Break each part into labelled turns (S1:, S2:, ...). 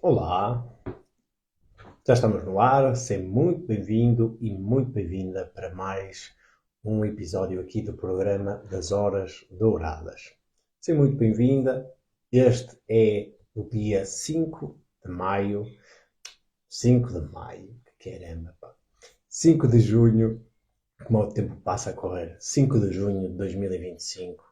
S1: Olá, já estamos no ar. Seja muito bem-vindo e muito bem-vinda para mais um episódio aqui do programa das Horas Douradas. Seja muito bem-vinda. Este é o dia 5 de maio, que caramba, pá. 5 de junho, como o tempo passa a correr, 5 de junho de 2025,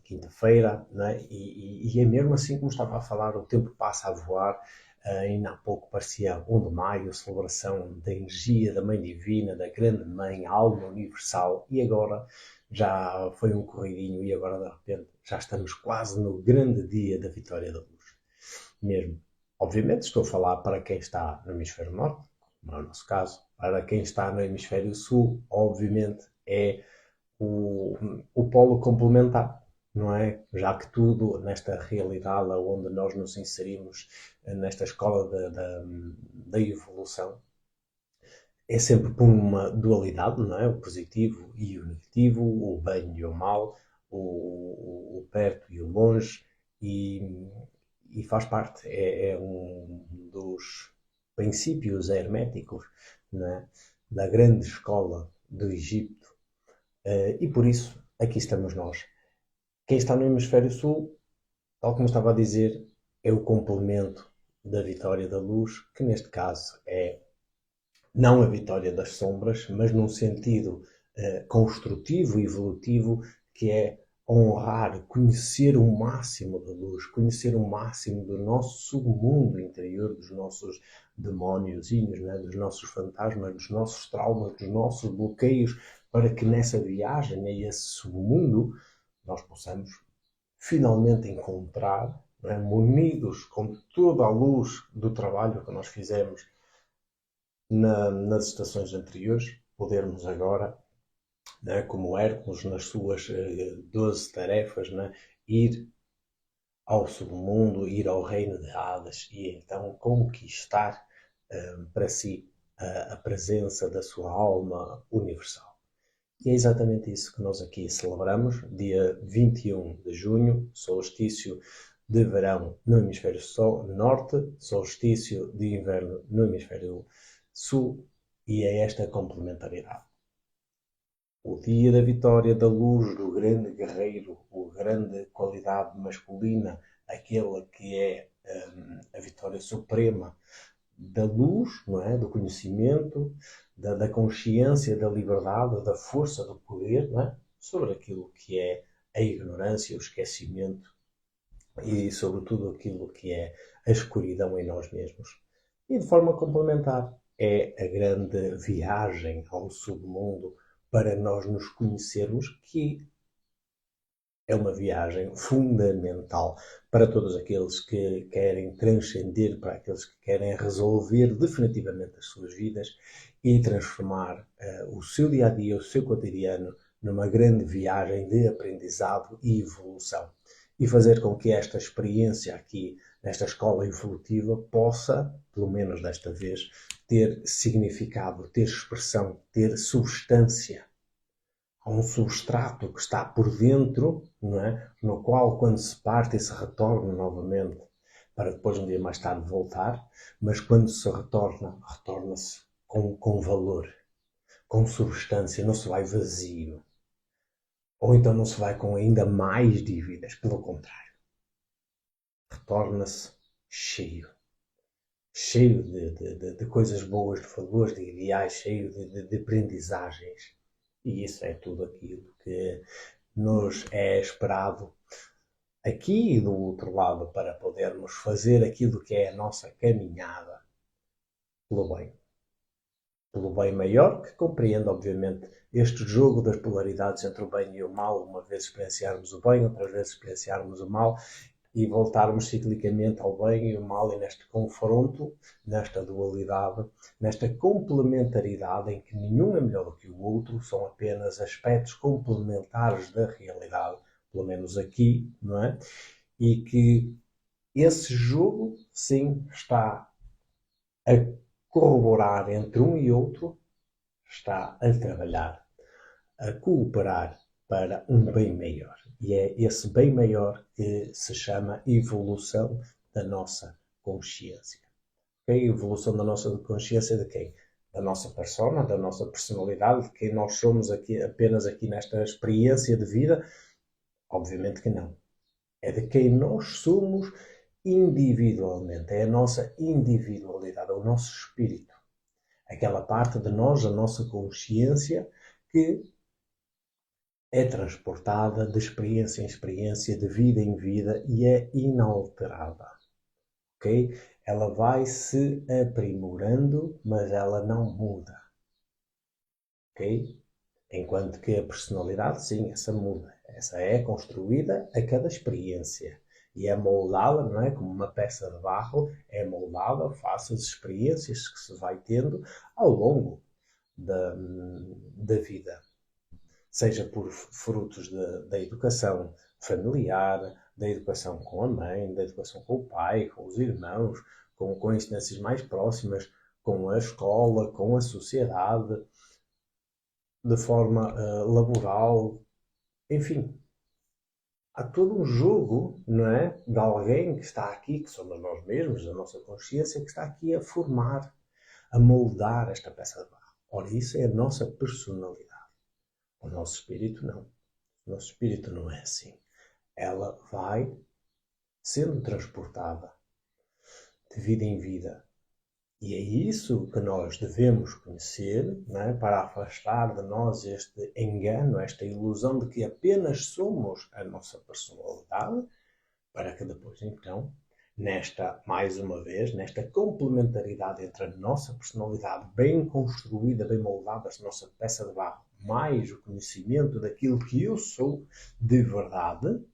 S1: quinta-feira, né? E é mesmo assim como estava a falar, o tempo passa a voar. Ainda há pouco parecia 1 de maio, celebração da energia da Mãe Divina, da Grande Mãe, a alma universal, e agora já foi um corridinho e agora de repente já estamos quase no grande dia da vitória da luz. Mesmo. Obviamente estou a falar para quem está no hemisfério norte, como é o nosso caso. Para quem está no hemisfério sul, obviamente é o, o polo complementar, não é? Já que tudo nesta realidade onde nós nos inserimos, nesta escola da evolução, é sempre por uma dualidade, não é? O positivo e o negativo, o bem e o mal, o perto e o longe, e, e faz parte, é um dos princípios herméticos, não é? Da grande escola do Egito. E por isso, aqui estamos nós. Quem está no hemisfério sul, tal como estava a dizer, é o complemento da vitória da luz, que neste caso é não a vitória das sombras, mas num sentido construtivo e evolutivo, que é honrar, conhecer o máximo da luz, conhecer o máximo do nosso submundo interior, dos nossos demóniozinhos, né? Dos nossos fantasmas, dos nossos traumas, dos nossos bloqueios, para que nessa viagem a esse submundo nós possamos finalmente encontrar, né, munidos com toda a luz do trabalho que nós fizemos nas estações anteriores, podermos agora, né, como Hércules nas suas 12 tarefas, né, ir ao submundo, ir ao reino de Hades e então conquistar para si a presença da sua alma universal. E é exatamente isso que nós aqui celebramos, dia 21 de junho, solstício de verão no hemisfério norte, solstício de inverno no hemisfério sul, e é esta complementaridade. O dia da vitória da luz do grande guerreiro, a grande qualidade masculina, aquele que é a vitória suprema da luz, não é? Do conhecimento, da consciência, da liberdade, da força, do poder, não é? Sobre aquilo que é a ignorância, o esquecimento e sobre tudo aquilo que é a escuridão em nós mesmos. E de forma complementar, é a grande viagem ao submundo para nós nos conhecermos, que é uma viagem fundamental para todos aqueles que querem transcender, para aqueles que querem resolver definitivamente as suas vidas e transformar o seu dia a dia, o seu cotidiano, numa grande viagem de aprendizado e evolução. E fazer com que esta experiência aqui, nesta escola evolutiva, possa, pelo menos desta vez, ter significado, ter expressão, ter substância. Há um substrato que está por dentro, não é? No qual, quando se parte e se retorna novamente, para depois um dia mais tarde voltar, mas quando se retorna, retorna-se com valor, com substância, não se vai vazio. Ou então não se vai com ainda mais dívidas, pelo contrário, retorna-se cheio. Cheio de coisas boas, de valores, de ideais, cheio de aprendizagens. E isso é tudo aquilo que nos é esperado aqui e do outro lado para podermos fazer aquilo que é a nossa caminhada pelo bem. Pelo bem maior, que compreende, obviamente, este jogo das polaridades entre o bem e o mal, uma vez experienciarmos o bem, outras vezes experienciarmos o mal, e voltarmos ciclicamente ao bem e ao mal, e neste confronto, nesta dualidade, nesta complementaridade em que nenhum é melhor do que o outro, são apenas aspectos complementares da realidade, pelo menos aqui, não é? E que esse jogo, sim, está a corroborar entre um e outro, está a trabalhar, a cooperar para um bem maior. E é esse bem maior que se chama evolução da nossa consciência. Okay? A evolução da nossa consciência de quem? Da nossa persona, da nossa personalidade, de quem nós somos aqui, apenas aqui nesta experiência de vida? Obviamente que não. É de quem nós somos individualmente. É a nossa individualidade, é o nosso espírito. Aquela parte de nós, a nossa consciência, que é transportada de experiência em experiência, de vida em vida e é inalterada. Ok? Ela vai se aprimorando, mas ela não muda. Ok? Enquanto que a personalidade, sim, essa muda. Essa é construída a cada experiência. E é moldada, não é? Como uma peça de barro, é moldada face às experiências que se vai tendo ao longo da vida. Seja por frutos da educação familiar, da educação com a mãe, da educação com o pai, com os irmãos, com instâncias mais próximas, com a escola, com a sociedade, de forma laboral, enfim. Há todo um jogo, não é? De alguém que está aqui, que somos nós mesmos, a nossa consciência, que está aqui a formar, a moldar esta peça de barro. Ora, isso é a nossa personalidade. O nosso espírito não. O nosso espírito não é assim. Ela vai sendo transportada de vida em vida. E é isso que nós devemos conhecer, não é? Para afastar de nós este engano, esta ilusão de que apenas somos a nossa personalidade, para que depois, então, mais uma vez, nesta complementaridade entre a nossa personalidade bem construída, bem moldada, a nossa peça de barro, mais o conhecimento daquilo que eu sou de verdade,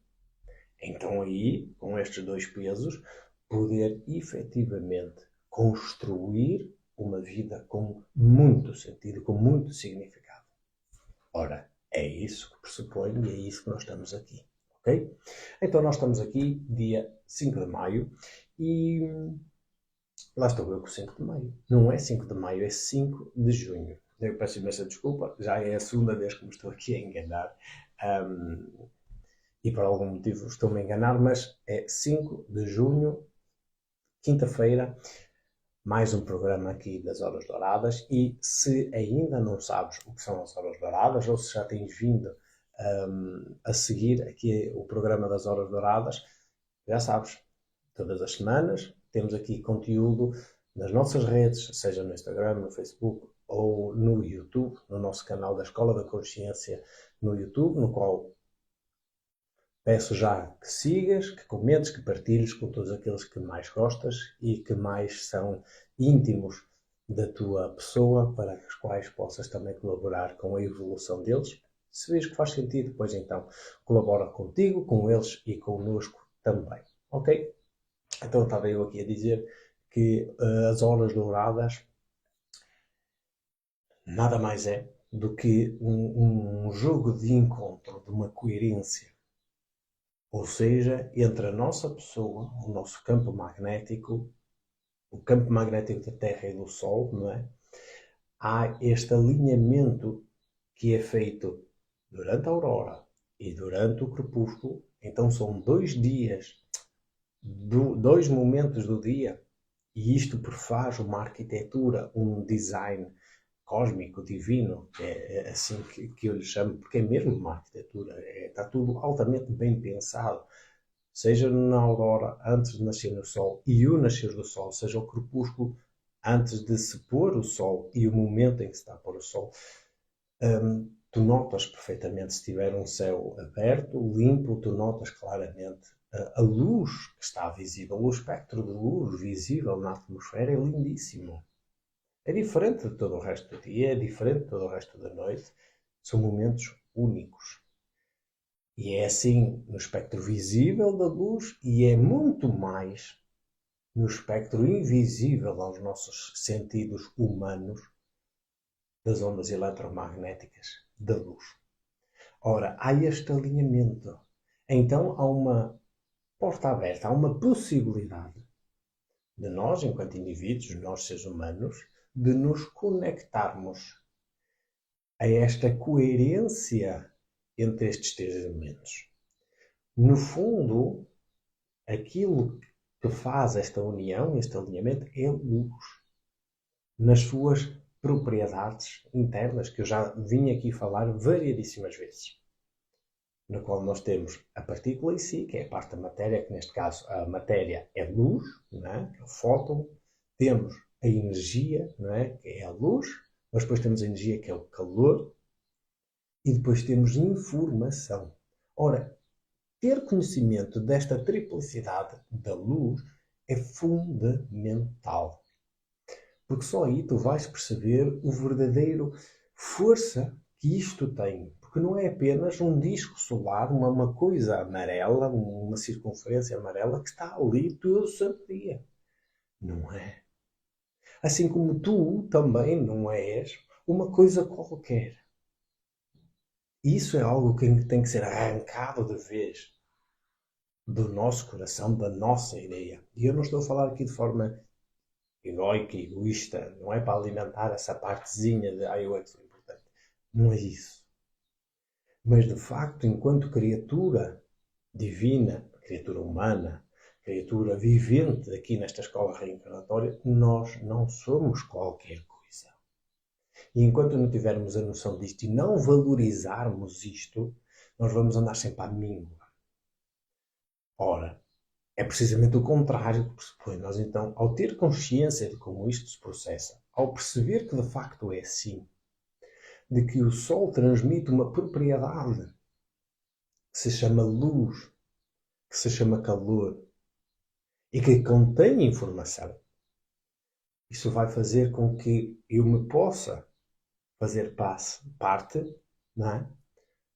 S1: então aí, com estes dois pesos, poder efetivamente construir uma vida com muito sentido, com muito significado. Ora, é isso que pressuponho e é isso que nós estamos aqui. Ok? Então nós estamos aqui dia 5 de maio e lá estou eu com 5 de maio. Não é 5 de maio, é 5 de junho. Eu peço imensa desculpa, já é a segunda vez que me estou aqui a enganar. E por algum motivo estou-me a enganar, mas é 5 de junho, quinta-feira, mais um programa aqui das Horas Douradas. E se ainda não sabes o que são as Horas Douradas, ou se já tens vindo a seguir aqui o programa das Horas Douradas, já sabes, todas as semanas temos aqui conteúdo nas nossas redes, seja no Instagram, no Facebook ou no YouTube, no nosso canal da Escola da Consciência no YouTube, no qual peço já que sigas, que comentes, que partilhes com todos aqueles que mais gostas e que mais são íntimos da tua pessoa, para os quais possas também colaborar com a evolução deles. Se vês que faz sentido, pois então colabora contigo, com eles e connosco também. Ok? Então estava eu aqui a dizer que as horas douradas nada mais é do que um jogo de encontro, de uma coerência. Ou seja, entre a nossa pessoa, o nosso campo magnético, o campo magnético da Terra e do Sol, não é? Há este alinhamento que é feito durante a aurora e durante o crepúsculo. Então são 2 dias, 2 momentos do dia, e isto prefaz uma arquitetura, um design cósmico, divino, que é assim que eu lhe chamo, porque é mesmo uma arquitetura, está tudo altamente bem pensado, seja na aurora, antes de nascer no Sol, e o nascer do Sol, seja o crepúsculo, antes de se pôr o Sol, e o momento em que se está a pôr o Sol. Tu notas perfeitamente, se tiver um céu aberto, limpo, tu notas claramente a luz que está visível, o espectro de luz visível na atmosfera é lindíssimo. É diferente de todo o resto do dia, é diferente de todo o resto da noite. São momentos únicos. E é assim no espectro visível da luz e é muito mais no espectro invisível aos nossos sentidos humanos das ondas eletromagnéticas da luz. Ora, há este alinhamento. Então há uma porta aberta, há uma possibilidade de nós, enquanto indivíduos, nós seres humanos, de nos conectarmos a esta coerência entre estes 3 elementos. No fundo, aquilo que faz esta união, este alinhamento, é a luz. Nas suas propriedades internas, que eu já vim aqui falar variedíssimas vezes. Na qual nós temos a partícula em si, que é a parte da matéria, que neste caso a matéria é luz, não é? Que é o fóton. Temos a energia, não é? Que é a luz, mas depois temos a energia, que é o calor, e depois temos informação. Ora, ter conhecimento desta triplicidade da luz é fundamental. Porque só aí tu vais perceber o verdadeiro força que isto tem. Porque não é apenas um disco solar, uma coisa amarela, uma circunferência amarela que está ali todo o santo dia. Não é. Assim como tu também não és uma coisa qualquer. Isso é algo que tem que ser arrancado de vez do nosso coração, da nossa ideia. E eu não estou a falar aqui de forma egoica, egoísta, não é para alimentar essa partezinha de eu é que sou importante. Não é isso. Mas de facto, enquanto criatura divina, criatura humana, criatura vivente aqui nesta escola reencarnatória, nós não somos qualquer coisa. E enquanto não tivermos a noção disto e não valorizarmos isto, nós vamos andar sempre à míngua. Ora, é precisamente o contrário que pressupõe. Nós, então, ao ter consciência de como isto se processa, ao perceber que de facto é assim, de que o Sol transmite uma propriedade que se chama luz, que se chama calor e que contém informação, isso vai fazer com que eu me possa fazer parte, não é?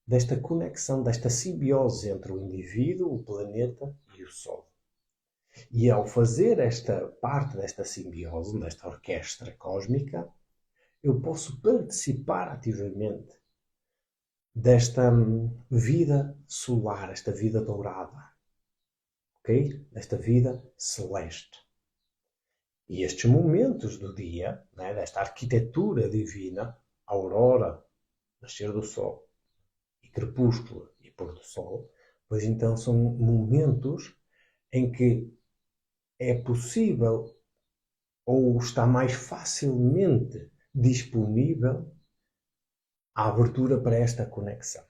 S1: Desta conexão, desta simbiose entre o indivíduo, o planeta e o Sol. E ao fazer esta parte desta simbiose, desta orquestra cósmica, eu posso participar ativamente desta vida solar, esta vida dourada, ok? Desta vida celeste. E estes momentos do dia, né, desta arquitetura divina, aurora, nascer do sol, e crepúsculo e pôr do sol, pois então são momentos em que é possível ou está mais facilmente disponível a abertura para esta conexão.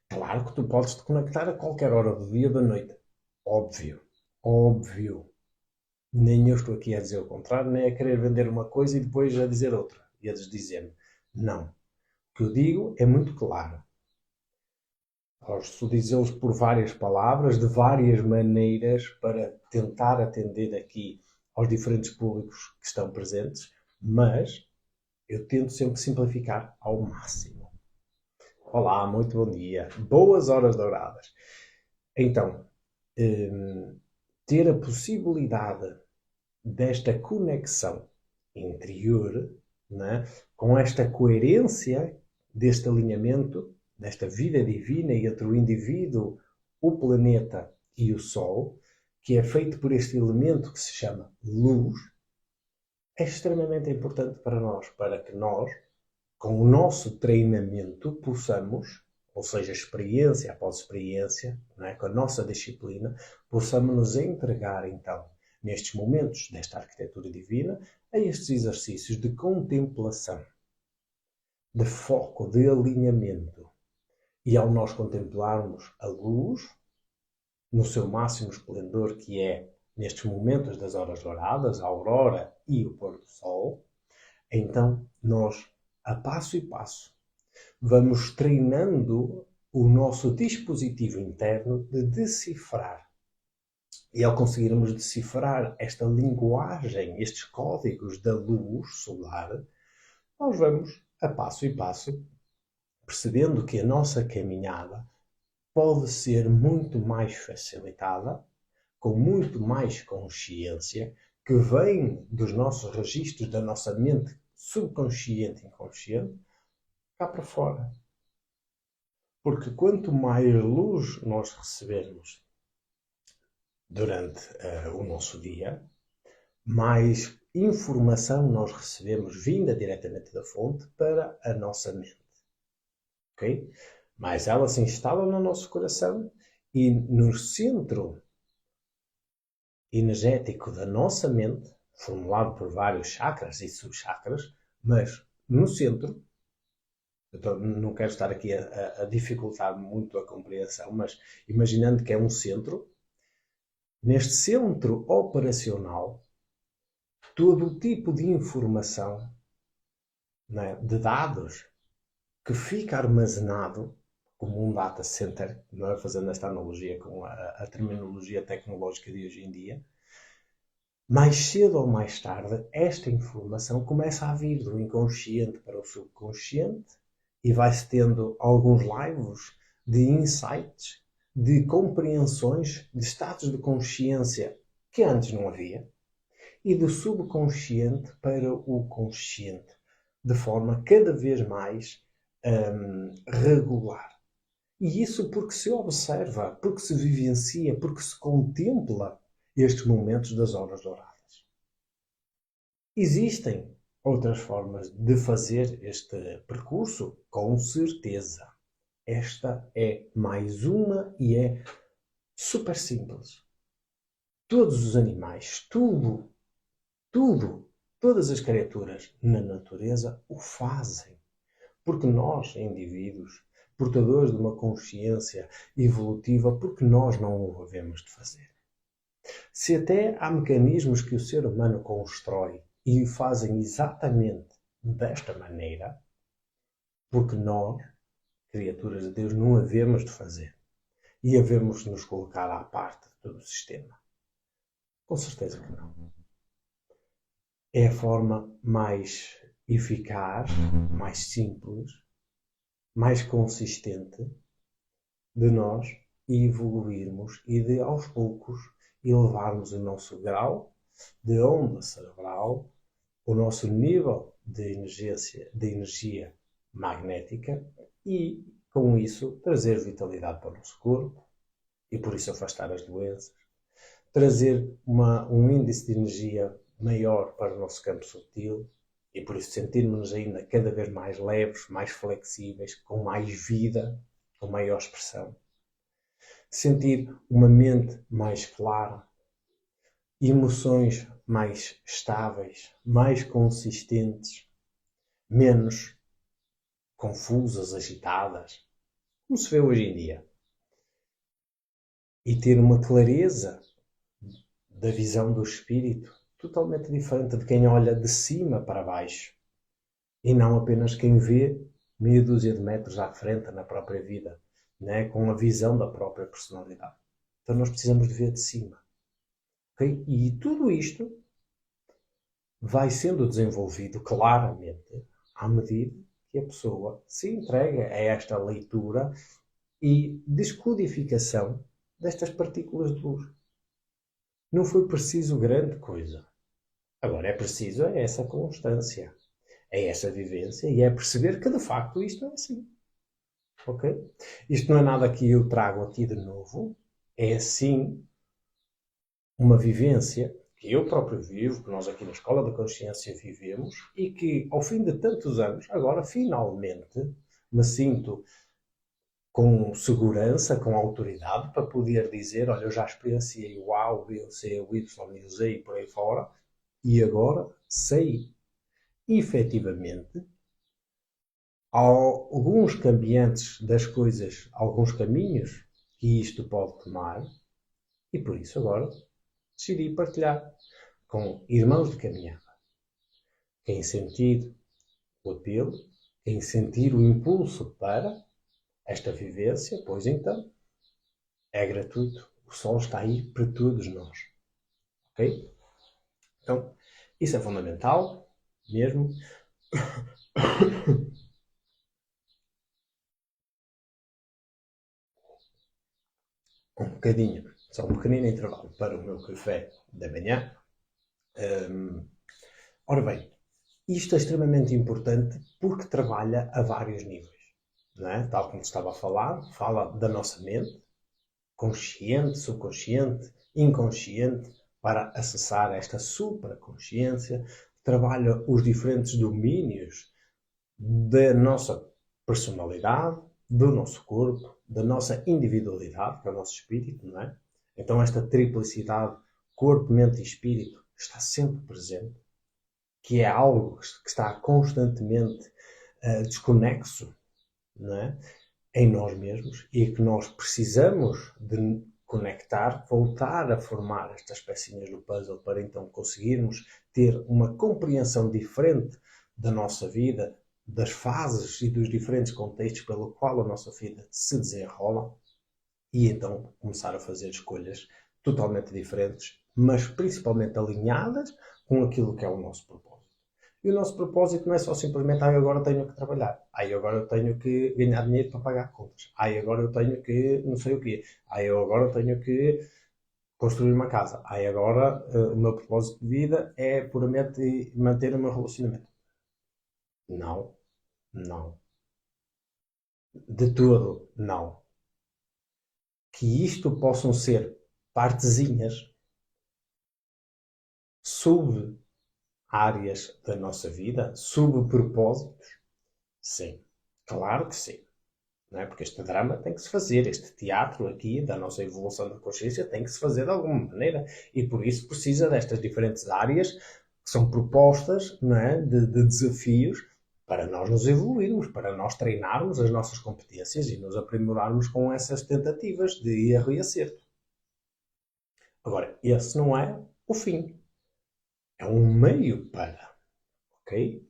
S1: Claro que tu podes te conectar a qualquer hora do dia ou da noite. Óbvio. Óbvio. Nem eu estou aqui a dizer o contrário, nem a querer vender uma coisa e depois a dizer outra. E a desdizer-me. Não. O que eu digo é muito claro. Posso dizê-los por várias palavras, de várias maneiras, para tentar atender aqui aos diferentes públicos que estão presentes, mas eu tento sempre simplificar ao máximo. Olá, muito bom dia. Boas horas douradas. Então, ter a possibilidade desta conexão interior, né, com esta coerência deste alinhamento, desta vida divina entre o indivíduo, o planeta e o Sol, que é feito por este elemento que se chama luz, é extremamente importante para nós, para que nós, com o nosso treinamento, possamos, ou seja, experiência após experiência, não é? Com a nossa disciplina, possamos nos entregar, então, nestes momentos desta arquitetura divina, a estes exercícios de contemplação, de foco, de alinhamento. E ao nós contemplarmos a luz, no seu máximo esplendor, que é nestes momentos das horas douradas, a aurora e o pôr do sol, então nós, a passo e passo, vamos treinando o nosso dispositivo interno de decifrar. E ao conseguirmos decifrar esta linguagem, estes códigos da luz solar, nós vamos, a passo e passo, percebendo que a nossa caminhada pode ser muito mais facilitada, com muito mais consciência, que vem dos nossos registros, da nossa mente subconsciente e inconsciente, cá para fora. Porque quanto mais luz nós recebermos durante o nosso dia, mais informação nós recebemos vinda diretamente da fonte para a nossa mente. Ok? Mas ela se instala no nosso coração e no centro energético da nossa mente, formulado por vários chakras e subchakras, mas no centro, não quero estar aqui a dificultar muito a compreensão, mas imaginando que é um centro, neste centro operacional, todo o tipo de informação, né, de dados que fica armazenado como um data center, não é? Fazendo esta analogia com a terminologia tecnológica de hoje em dia, mais cedo ou mais tarde, esta informação começa a vir do inconsciente para o subconsciente e vai-se tendo alguns laivos de insights, de compreensões, de estados de consciência que antes não havia, e do subconsciente para o consciente, de forma cada vez mais regular. E isso porque se observa, porque se vivencia, porque se contempla estes momentos das horas douradas. Existem outras formas de fazer este percurso? Com certeza. Esta é mais uma e é super simples. Todos os animais, tudo, todas as criaturas na natureza o fazem. Porque nós, indivíduos, portadores de uma consciência evolutiva, porque nós não o havemos de fazer. Se até há mecanismos que o ser humano constrói e o fazem exatamente desta maneira, porque nós, criaturas de Deus, não havemos de fazer. E havemos de nos colocar à parte de todo o sistema. Com certeza que não. É a forma mais eficaz, mais simples, mais consistente de nós evoluirmos e de, aos poucos, elevarmos o nosso grau de onda cerebral, o nosso nível de energia magnética e, com isso, trazer vitalidade para o nosso corpo e, por isso, afastar as doenças, trazer um índice de energia maior para o nosso campo sutil e, por isso, sentirmos-nos ainda cada vez mais leves, mais flexíveis, com mais vida, com maior expressão. Sentir uma mente mais clara, emoções mais estáveis, mais consistentes, menos confusas, agitadas, como se vê hoje em dia. E ter uma clareza da visão do espírito totalmente diferente de quem olha de cima para baixo e não apenas quem vê meia dúzia de metros à frente na própria vida, né? Com a visão da própria personalidade. Então nós precisamos de ver de cima. Okay? E tudo isto vai sendo desenvolvido claramente à medida que a pessoa se entrega a esta leitura e descodificação destas partículas de luz. Não foi preciso grande coisa. Agora é preciso essa constância, é essa vivência e é perceber que de facto isto é assim. Ok? Isto não é nada que eu trago aqui de novo, é sim uma vivência que eu próprio vivo, que nós aqui na Escola da Consciência vivemos e que ao fim de tantos anos, agora finalmente me sinto com segurança, com autoridade para poder dizer, olha, eu já experienciei o A, o B, o C, o Y e o Z e por aí fora e agora sei efetivamente alguns cambiantes das coisas, alguns caminhos que isto pode tomar e por isso agora decidi partilhar com irmãos de caminhada. Quem sentir o apelo, quem sentir o impulso para esta vivência, pois então é gratuito. O sol está aí para todos nós. Ok? Então, isso é fundamental mesmo. Um bocadinho, só um pequenino intervalo para o meu café da manhã. Ora bem, isto é extremamente importante porque trabalha a vários níveis. Não é? Tal como estava a falar, fala da nossa mente, consciente, subconsciente, inconsciente, para acessar esta supraconsciência, trabalha os diferentes domínios da nossa personalidade, do nosso corpo, da nossa individualidade, que é o nosso espírito, não é? Então esta triplicidade corpo, mente e espírito, está sempre presente, que é algo que está constantemente desconexo, não é? Em nós mesmos e que nós precisamos de conectar, voltar a formar estas pecinhas do puzzle para então conseguirmos ter uma compreensão diferente da nossa vida, das fases e dos diferentes contextos pelo qual a nossa vida se desenrola e então começar a fazer escolhas totalmente diferentes, mas principalmente alinhadas com aquilo que é o nosso propósito. E o nosso propósito não é só simplesmente, agora tenho que trabalhar, agora eu tenho que ganhar dinheiro para pagar contas, agora eu tenho que não sei o quê, eu agora tenho que construir uma casa, agora o meu propósito de vida é puramente manter o meu relacionamento. Não, não. De todo, não. Que isto possam ser partezinhas, sub-áreas da nossa vida, sub-propósitos, sim, claro que sim. Não é? Porque este drama tem que se fazer, este teatro aqui da nossa evolução da consciência tem que se fazer de alguma maneira e por isso precisa destas diferentes áreas que são propostas, não é? de desafios para nós nos evoluirmos, para nós treinarmos as nossas competências e nos aprimorarmos com essas tentativas de erro e acerto. Agora, esse não é o fim, é um meio para, ok?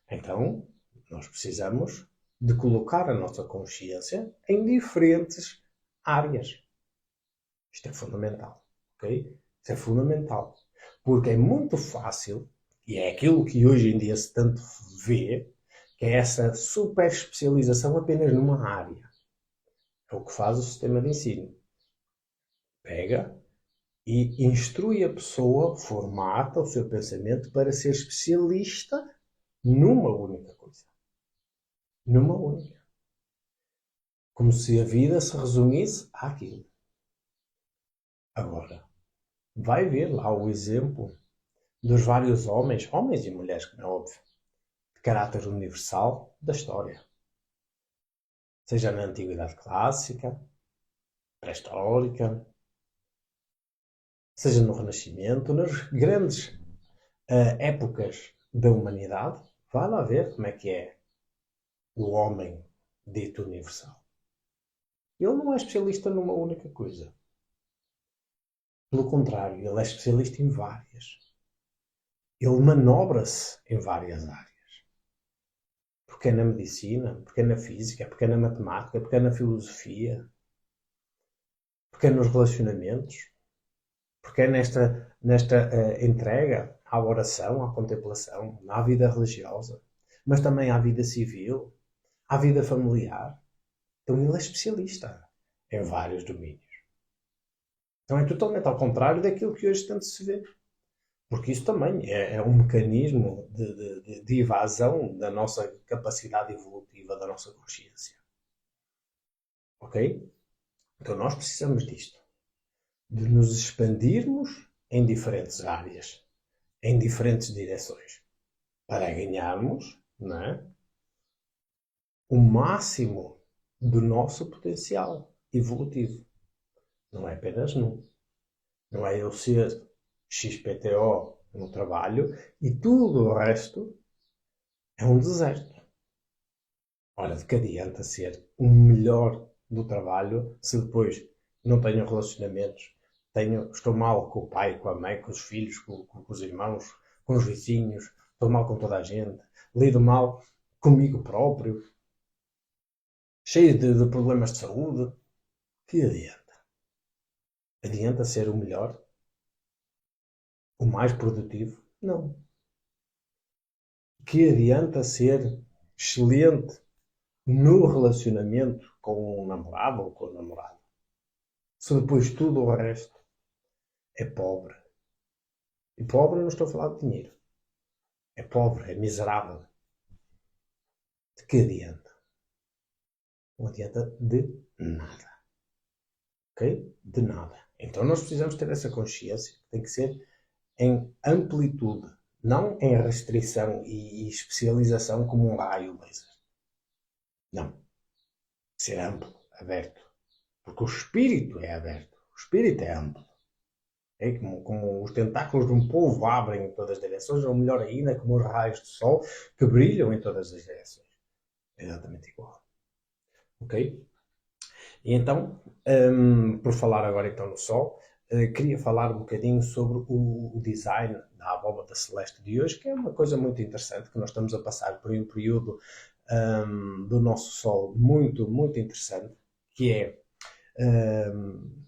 S1: Então, nós precisamos de colocar a nossa consciência em diferentes áreas. Isto é fundamental, ok? Isto é fundamental. Porque é muito fácil, e é aquilo que hoje em dia se tanto vê, que é essa super especialização apenas numa área. É o que faz o sistema de ensino. Pega e instrui a pessoa, formata o seu pensamento para ser especialista numa única coisa. Numa única. Como se a vida se resumisse àquilo. Agora, vai ver lá o exemplo dos vários homens e mulheres, como é óbvio, de caráter universal da história. Seja na Antiguidade Clássica, Pré-Histórica, seja no Renascimento, nas grandes épocas da humanidade, vá lá ver como é que é o homem dito universal. Ele não é especialista numa única coisa. Pelo contrário, ele é especialista em várias. Ele manobra-se em várias áreas. Porque é na medicina, porque é na física, porque é na matemática, porque é na filosofia, porque é nos relacionamentos, porque é nesta entrega à oração, à contemplação, à vida religiosa, mas também à vida civil, à vida familiar. Então ele é especialista em vários domínios. Então é totalmente ao contrário daquilo que hoje tanto se vê. Porque isso também é um mecanismo de evasão da nossa capacidade evolutiva, da nossa consciência. Ok? Então nós precisamos disto. De nos expandirmos em diferentes áreas, em diferentes direções, para ganharmos, não é, o máximo do nosso potencial evolutivo. Não é apenas num. Não é eu ser XPTO no trabalho e tudo o resto é um deserto. Ora, de que adianta ser o melhor do trabalho se depois não tenho relacionamentos, estou mal com o pai, com a mãe, com os filhos, com os irmãos, com os vizinhos, estou mal com toda a gente, lido mal comigo próprio, cheio de problemas de saúde. Que adianta? Adianta ser o melhor? O mais produtivo? Não. Que adianta ser excelente no relacionamento com um namorado ou com o namorado? Se depois tudo o resto é pobre. E pobre não estou a falar de dinheiro. É pobre, é miserável. De que adianta? Não adianta de nada. Ok? De nada. Então nós precisamos ter essa consciência. Tem que ser em amplitude, não em restrição e especialização como um raio laser. Não. Ser amplo, aberto. Porque o espírito é aberto. O espírito é amplo. É como os tentáculos de um polvo abrem em todas as direções, ou melhor ainda, como os raios do sol que brilham em todas as direções. É exatamente igual. Ok? E então, por falar agora então no Sol, queria falar um bocadinho sobre o design da abóbada celeste de hoje, que é uma coisa muito interessante, que nós estamos a passar por um período do nosso Sol muito, muito interessante, que é, hum,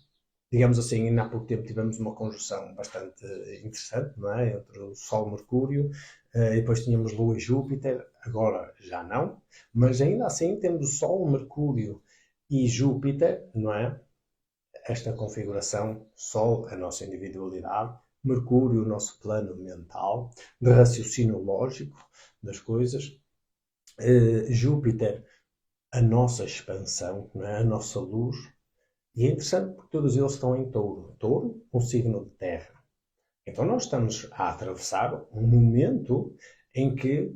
S1: digamos assim, ainda há pouco tempo tivemos uma conjunção bastante interessante, não é? Entre o Sol e Mercúrio, e depois tínhamos Lua e Júpiter, agora já não, mas ainda assim temos o Sol, Mercúrio e Júpiter, não é? Esta configuração, Sol, a nossa individualidade, Mercúrio, o nosso plano mental, de raciocínio lógico das coisas, Júpiter, a nossa expansão, não é? A nossa luz. E é interessante porque todos eles estão em touro. Touro, um signo de terra. Então nós estamos a atravessar um momento em que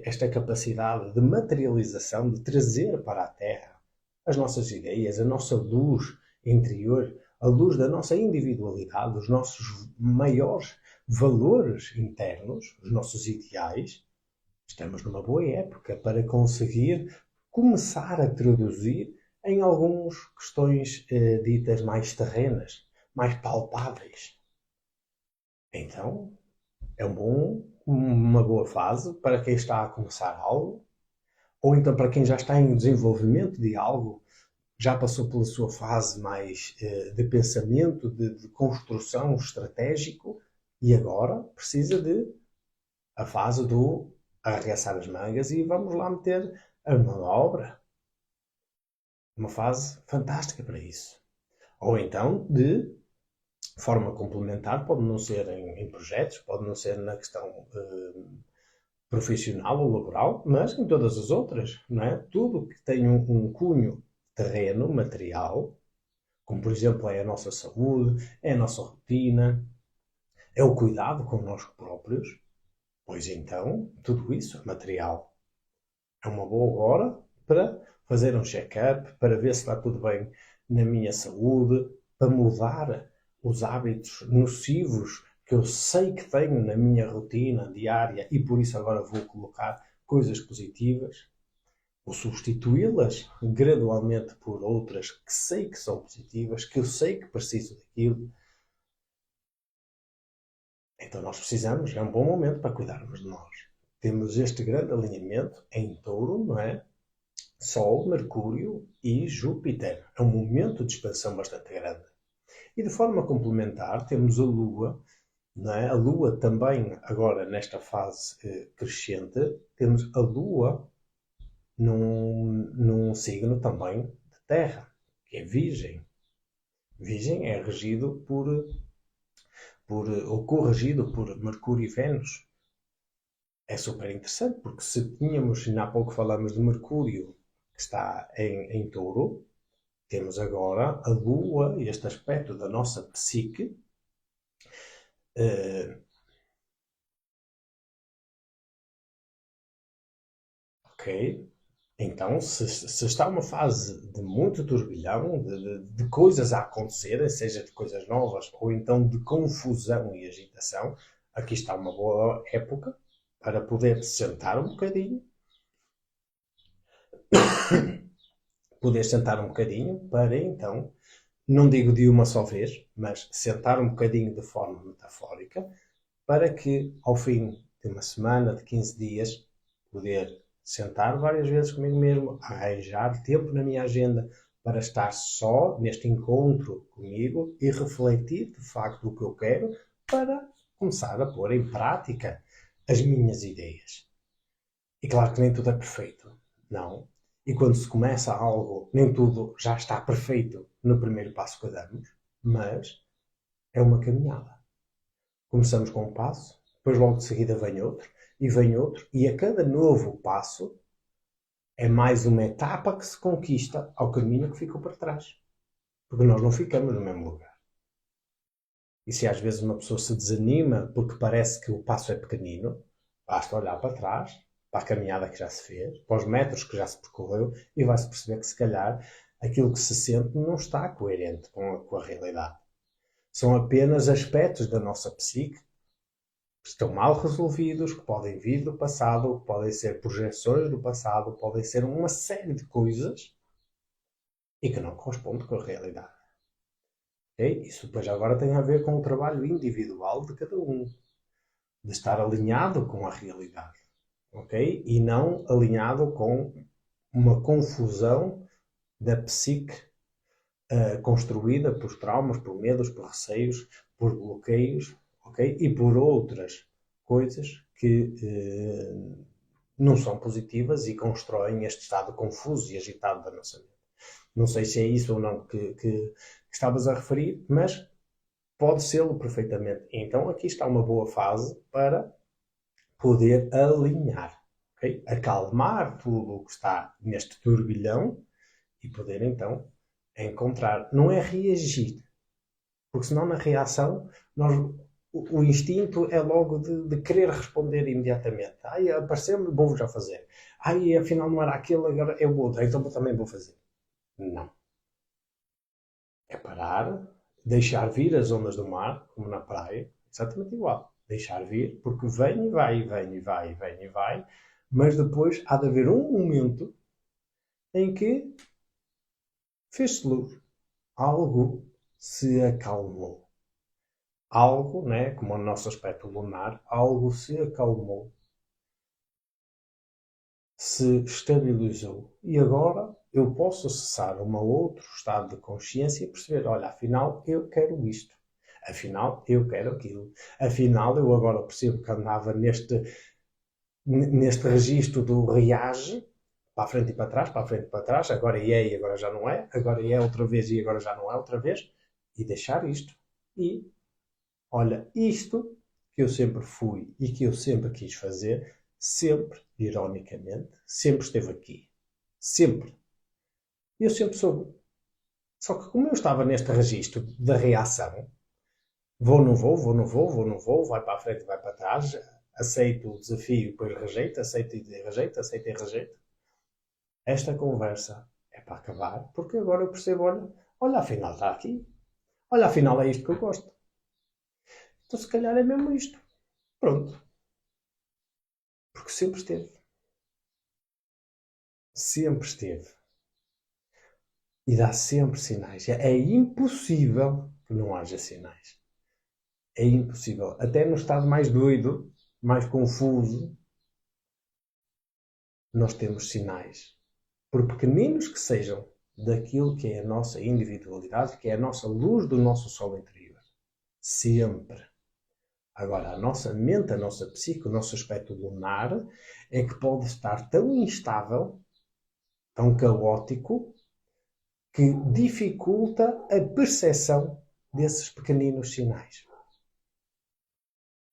S1: esta capacidade de materialização, de trazer para a terra as nossas ideias, a nossa luz interior, a luz da nossa individualidade, os nossos maiores valores internos, os nossos ideais, estamos numa boa época para conseguir começar a traduzir em algumas questões ditas mais terrenas, mais palpáveis. Então, é uma boa fase para quem está a começar algo, ou então para quem já está em desenvolvimento de algo, já passou pela sua fase mais de pensamento, de construção estratégico, e agora precisa de a fase do arregaçar as mangas e vamos lá meter a mão à obra. Uma fase fantástica para isso. Ou então, de forma complementar, pode não ser em projetos, pode não ser na questão profissional ou laboral, mas em todas as outras, não é? Tudo que tem um cunho terreno, material, como por exemplo é a nossa saúde, é a nossa rotina, é o cuidado connosco próprios, pois então tudo isso é material. É uma boa hora para fazer um check-up, para ver se está tudo bem na minha saúde, para mudar os hábitos nocivos que eu sei que tenho na minha rotina diária e por isso agora vou colocar coisas positivas, ou substituí-las gradualmente por outras que sei que são positivas, que eu sei que preciso daquilo. Então nós precisamos, é um bom momento para cuidarmos de nós. Temos este grande alinhamento em touro, não é? Sol, Mercúrio e Júpiter. É um momento de expansão bastante grande. E de forma complementar temos a Lua, não é? A Lua também, agora nesta fase crescente, temos a Lua num signo também de Terra, que é Virgem. Virgem é regido ou corrigido por Mercúrio e Vênus. É super interessante, porque se tínhamos, ainda há pouco falamos de Mercúrio, que está em touro, temos agora a Lua, este aspecto da nossa psique, uh, ok? Então, se está uma fase de muito turbilhão, de coisas a acontecer, seja de coisas novas ou então de confusão e agitação, aqui está uma boa época para poder sentar um bocadinho, poder sentar um bocadinho para então, não digo de uma só vez, mas sentar um bocadinho de forma metafórica, para que ao fim de uma semana, de 15 dias, poder sentar várias vezes comigo mesmo, arranjar tempo na minha agenda para estar só neste encontro comigo e refletir de facto o que eu quero para começar a pôr em prática as minhas ideias. E claro que nem tudo é perfeito, não. E quando se começa algo, nem tudo já está perfeito no primeiro passo que damos, mas é uma caminhada. Começamos com um passo, depois logo de seguida vem outro, e a cada novo passo é mais uma etapa que se conquista ao caminho que ficou para trás. Porque nós não ficamos no mesmo lugar. E se às vezes uma pessoa se desanima porque parece que o passo é pequenino, basta olhar para trás, para a caminhada que já se fez, para os metros que já se percorreu e vai-se perceber que se calhar aquilo que se sente não está coerente com a realidade. São apenas aspectos da nossa psique que estão mal resolvidos, que podem vir do passado, que podem ser projeções do passado, podem ser uma série de coisas e que não correspondem com a realidade. Okay? Isso depois agora tem a ver com o trabalho individual de cada um, de estar alinhado com a realidade, ok? E não alinhado com uma confusão da psique construída por traumas, por medos, por receios, por bloqueios, ok? E por outras coisas que não são positivas e constroem este estado confuso e agitado da nossa mente. Não sei se é isso ou não que estavas a referir, mas pode ser-lo perfeitamente. Então aqui está uma boa fase para poder alinhar, okay? Acalmar tudo o que está neste turbilhão e poder então encontrar. Não é reagir, porque senão na reação o instinto é logo de querer responder imediatamente. Ai, apareceu-me, vou já fazer. Ai, afinal não era aquele, agora é o outro, então também vou fazer. Não. É parar, deixar vir as ondas do mar, como na praia, exatamente igual. Deixar vir, porque vem e vai, vem e vai, vem e vai, mas depois há de haver um momento em que fez-se luz. Algo se acalmou. Algo, né, como o nosso aspecto lunar, algo se acalmou, se estabilizou. E agora eu posso acessar um outro estado de consciência e perceber, olha, afinal eu quero isto. Afinal eu quero aquilo. Afinal eu agora percebo que andava neste registro do reage, para a frente e para trás, para a frente e para trás, agora é e agora já não é, agora é outra vez e agora já não é outra vez, e deixar isto. E, olha, isto que eu sempre fui e que eu sempre quis fazer, sempre, ironicamente, sempre esteve aqui. Sempre. Eu sempre soube. Só que como eu estava neste registro da reação, vou, não vou, vou, não vou, vou, não vou, vai para a frente, vai para trás, aceito o desafio, depois rejeito, aceito e rejeito, aceito e rejeito. Esta conversa é para acabar, porque agora eu percebo, olha, afinal está aqui. Olha, afinal é isto que eu gosto. Então se calhar é mesmo isto. Pronto. Porque sempre esteve. Sempre esteve. E dá sempre sinais. É impossível que não haja sinais. É impossível. Até no estado mais doido, mais confuso, nós temos sinais. Por pequeninos que sejam, daquilo que é a nossa individualidade, que é a nossa luz do nosso sol interior. Sempre. Agora, a nossa mente, a nossa psique, o nosso aspecto lunar é que pode estar tão instável, tão caótico, que dificulta a percepção desses pequeninos sinais.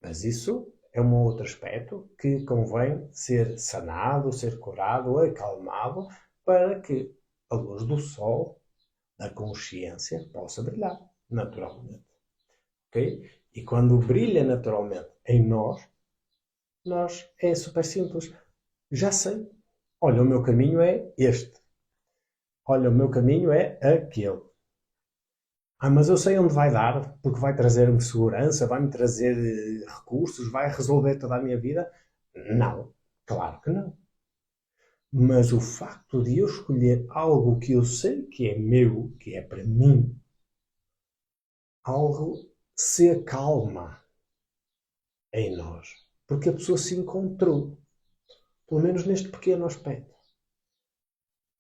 S1: Mas isso é um outro aspecto que convém ser sanado, ser curado, acalmado, para que a luz do sol, da consciência, possa brilhar naturalmente. Okay? E quando brilha naturalmente em nós é super simples. Já sei. Olha, o meu caminho é este. Olha, o meu caminho é aquele. Mas eu sei onde vai dar, porque vai trazer-me segurança, vai-me trazer recursos, vai resolver toda a minha vida. Não, claro que não. Mas o facto de eu escolher algo que eu sei que é meu, que é para mim, algo se acalma em nós. Porque a pessoa se encontrou, pelo menos neste pequeno aspecto.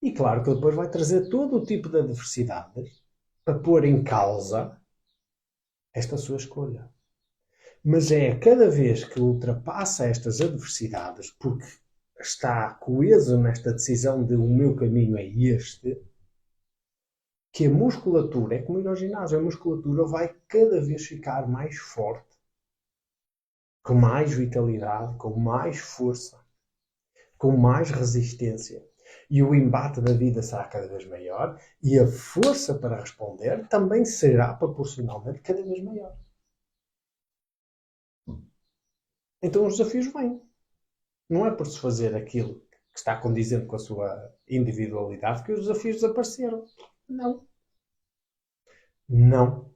S1: E claro que depois vai trazer todo o tipo de adversidades para pôr em causa esta sua escolha. Mas é cada vez que ultrapassa estas adversidades, porque está coeso nesta decisão de o meu caminho é este, que a musculatura, é como ir ao ginásio, a musculatura vai cada vez ficar mais forte, com mais vitalidade, com mais força, com mais resistência. E o embate da vida será cada vez maior e a força para responder também será proporcionalmente cada vez maior. Então os desafios vêm. Não é por se fazer aquilo que está condizente com a sua individualidade que os desafios desapareceram. Não. Não.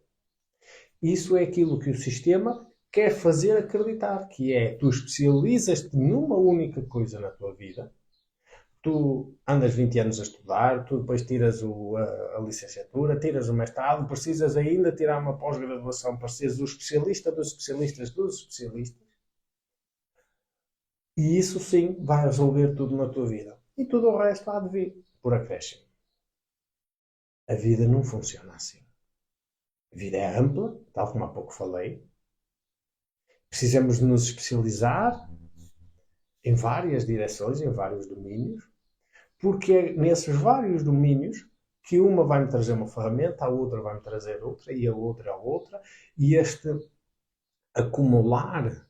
S1: Isso é aquilo que o sistema quer fazer acreditar, que é tu especializas-te numa única coisa na tua vida, tu andas 20 anos a estudar, tu depois tiras a licenciatura, tiras o mestrado, precisas ainda tirar uma pós-graduação para seres o especialista dos especialistas dos especialistas, e isso sim vai resolver tudo na tua vida. E tudo o resto há de vir por acréscimo. A vida não funciona assim. A vida é ampla, tal como há pouco falei. Precisamos de nos especializar em várias direções, em vários domínios, porque é nesses vários domínios que uma vai-me trazer uma ferramenta, a outra vai-me trazer outra, e a outra, e este acumular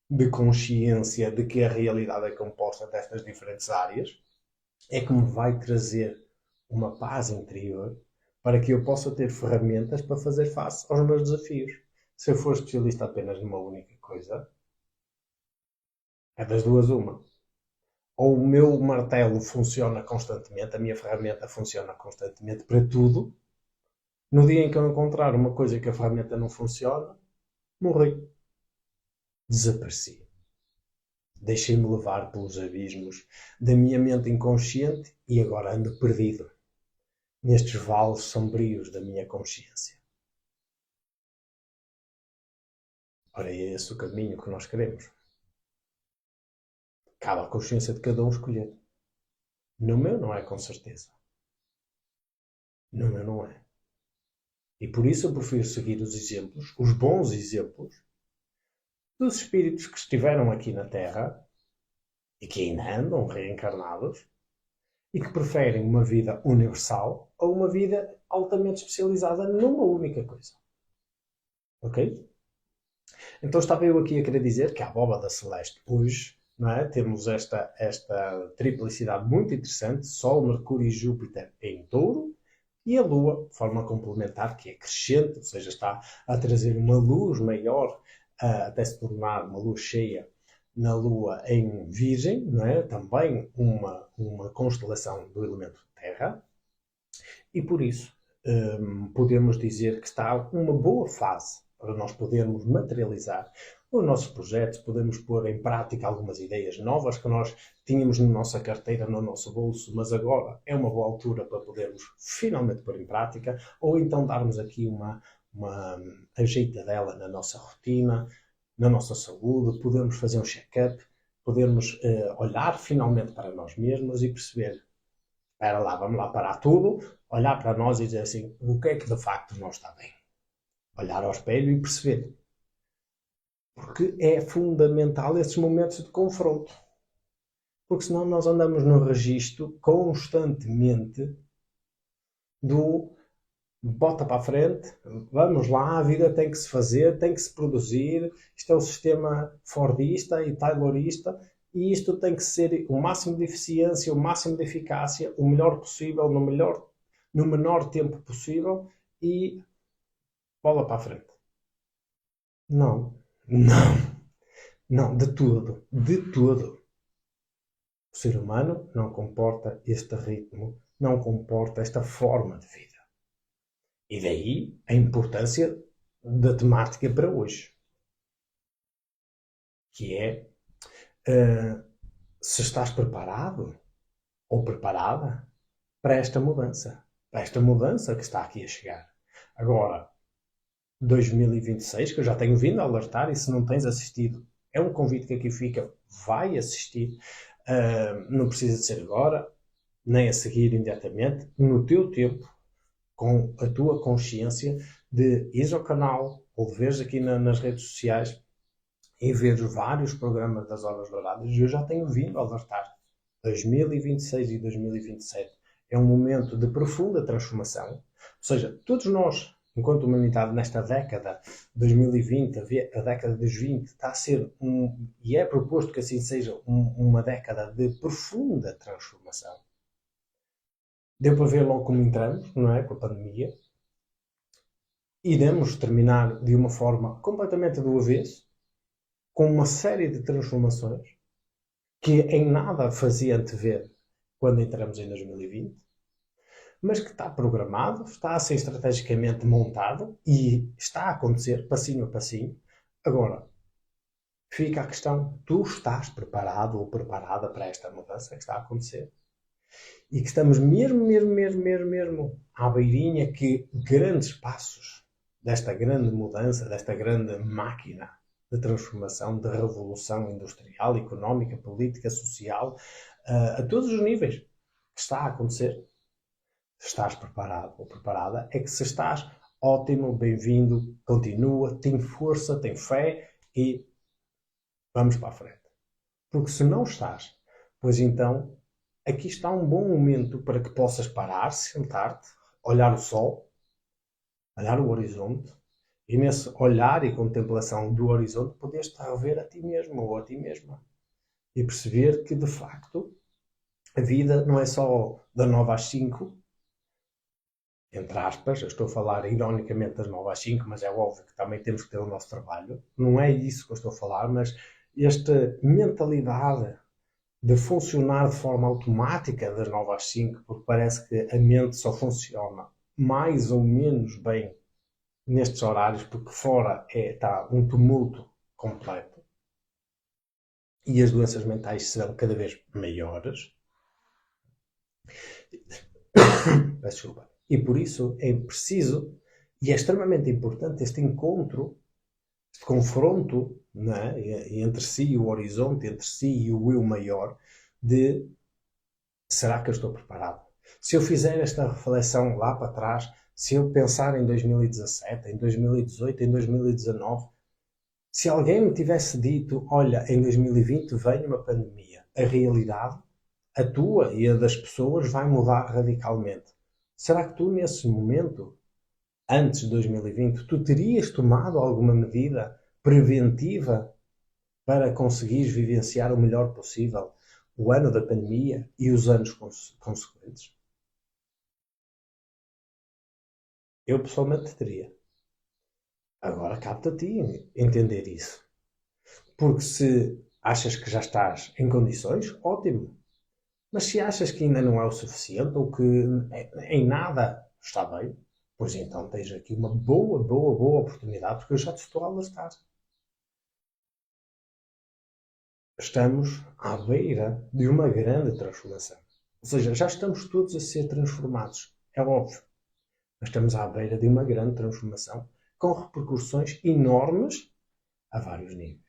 S1: de consciência de que a realidade é composta destas diferentes áreas é que me vai trazer uma paz interior para que eu possa ter ferramentas para fazer face aos meus desafios. Se eu for especialista apenas numa única coisa, é das duas uma. Ou o meu martelo funciona constantemente, a minha ferramenta funciona constantemente para tudo. No dia em que eu encontrar uma coisa que a ferramenta não funciona, morri. Desapareci. Deixei-me levar pelos abismos da minha mente inconsciente e agora ando perdido nestes vales sombrios da minha consciência. Ora, é esse o caminho que nós queremos. Cabe à consciência de cada um escolher. No meu não é, com certeza. No meu não é. E por isso eu prefiro seguir os exemplos, os bons exemplos, dos espíritos que estiveram aqui na Terra e que ainda andam reencarnados e que preferem uma vida universal a uma vida altamente especializada numa única coisa. Ok? Então estava eu aqui a querer dizer que a abóbada celeste hoje, não é? Temos esta triplicidade muito interessante, Sol, Mercúrio e Júpiter em Touro, e a Lua, de forma complementar, que é crescente, ou seja, está a trazer uma luz maior, até se tornar uma luz cheia na Lua em Virgem, não é? Também uma constelação do elemento Terra, e por isso podemos dizer que está uma boa fase para nós podermos materializar os nossos projetos, podemos pôr em prática algumas ideias novas que nós tínhamos na nossa carteira, no nosso bolso, mas agora é uma boa altura para podermos finalmente pôr em prática, ou então darmos aqui uma ajeitadela na nossa rotina, na nossa saúde, podermos fazer um check-up, podermos olhar finalmente para nós mesmos e perceber, espera lá, vamos lá parar tudo, olhar para nós e dizer assim, o que é que de facto não está bem? Olhar ao espelho e perceber. Porque é fundamental esses momentos de confronto. Porque senão nós andamos no registro constantemente do bota para a frente, vamos lá, a vida tem que se fazer, tem que se produzir, isto é o sistema fordista e taylorista, e isto tem que ser o máximo de eficiência, o máximo de eficácia, o melhor possível, no menor tempo possível, e bola para a frente. Não, não, não, de tudo, de tudo. O ser humano não comporta este ritmo, não comporta esta forma de vida. E daí a importância da temática para hoje, que é se estás preparado ou preparada para esta mudança que está aqui a chegar. Agora, 2026, que eu já tenho vindo a alertar, e se não tens assistido, é um convite que aqui fica, vai assistir. Não precisa de ser agora, nem a seguir imediatamente, no teu tempo, com a tua consciência de ires ao canal ou de veres aqui nas redes sociais e ver vários programas das Horas Douradas. Eu já tenho vindo a alertar. 2026 e 2027 é um momento de profunda transformação. Ou seja, todos nós, enquanto humanidade, nesta década 2020, a década dos 20, está a ser, e é proposto que assim seja, uma década de profunda transformação. Deu para ver logo como entramos, não é? Com a pandemia. Iremos terminar de uma forma completamente do avesso, com uma série de transformações que em nada fazia antever quando entramos em 2020. mas que está programado, está a ser estrategicamente montado e está a acontecer passinho a passinho. Agora, fica a questão, tu estás preparado ou preparada para esta mudança que está a acontecer? E que estamos mesmo à beirinha que grandes passos desta grande mudança, desta grande máquina de transformação, de revolução industrial, económica, política, social, a todos os níveis que está a acontecer. Se estás preparado ou preparada, é que se estás, ótimo, bem-vindo, continua, tem força, tem fé e vamos para a frente. Porque se não estás, pois então aqui está um bom momento para que possas parar, sentar-te, olhar o sol, olhar o horizonte e nesse olhar e contemplação do horizonte poderes estar a ver a ti mesmo ou a ti mesma e perceber que de facto a vida não é só da 9 às 5, entre aspas, eu estou a falar ironicamente das 9 às 5, mas é óbvio que também temos que ter o nosso trabalho. Não é isso que eu estou a falar, mas esta mentalidade de funcionar de forma automática das 9 às 5, porque parece que a mente só funciona mais ou menos bem nestes horários, porque fora está um tumulto completo e as doenças mentais serão cada vez maiores. Desculpa. E por isso é preciso e é extremamente importante este encontro, este confronto, né, entre si e o horizonte, entre si e o eu maior, de será que eu estou preparado? Se eu fizer esta reflexão lá para trás, se eu pensar em 2017, em 2018, em 2019, se alguém me tivesse dito, olha, em 2020 vem uma pandemia, a realidade, a tua e a das pessoas vai mudar radicalmente. Será que tu, nesse momento, antes de 2020, tu terias tomado alguma medida preventiva para conseguires vivenciar o melhor possível o ano da pandemia e os anos consequentes? Eu pessoalmente teria. Agora cabe-te a ti entender isso. Porque se achas que já estás em condições, ótimo. Mas se achas que ainda não é o suficiente ou que em nada está bem, pois então tens aqui uma boa oportunidade, porque eu já te estou a alertar. Estamos à beira de uma grande transformação. Ou seja, já estamos todos a ser transformados. É óbvio. Mas estamos à beira de uma grande transformação com repercussões enormes a vários níveis.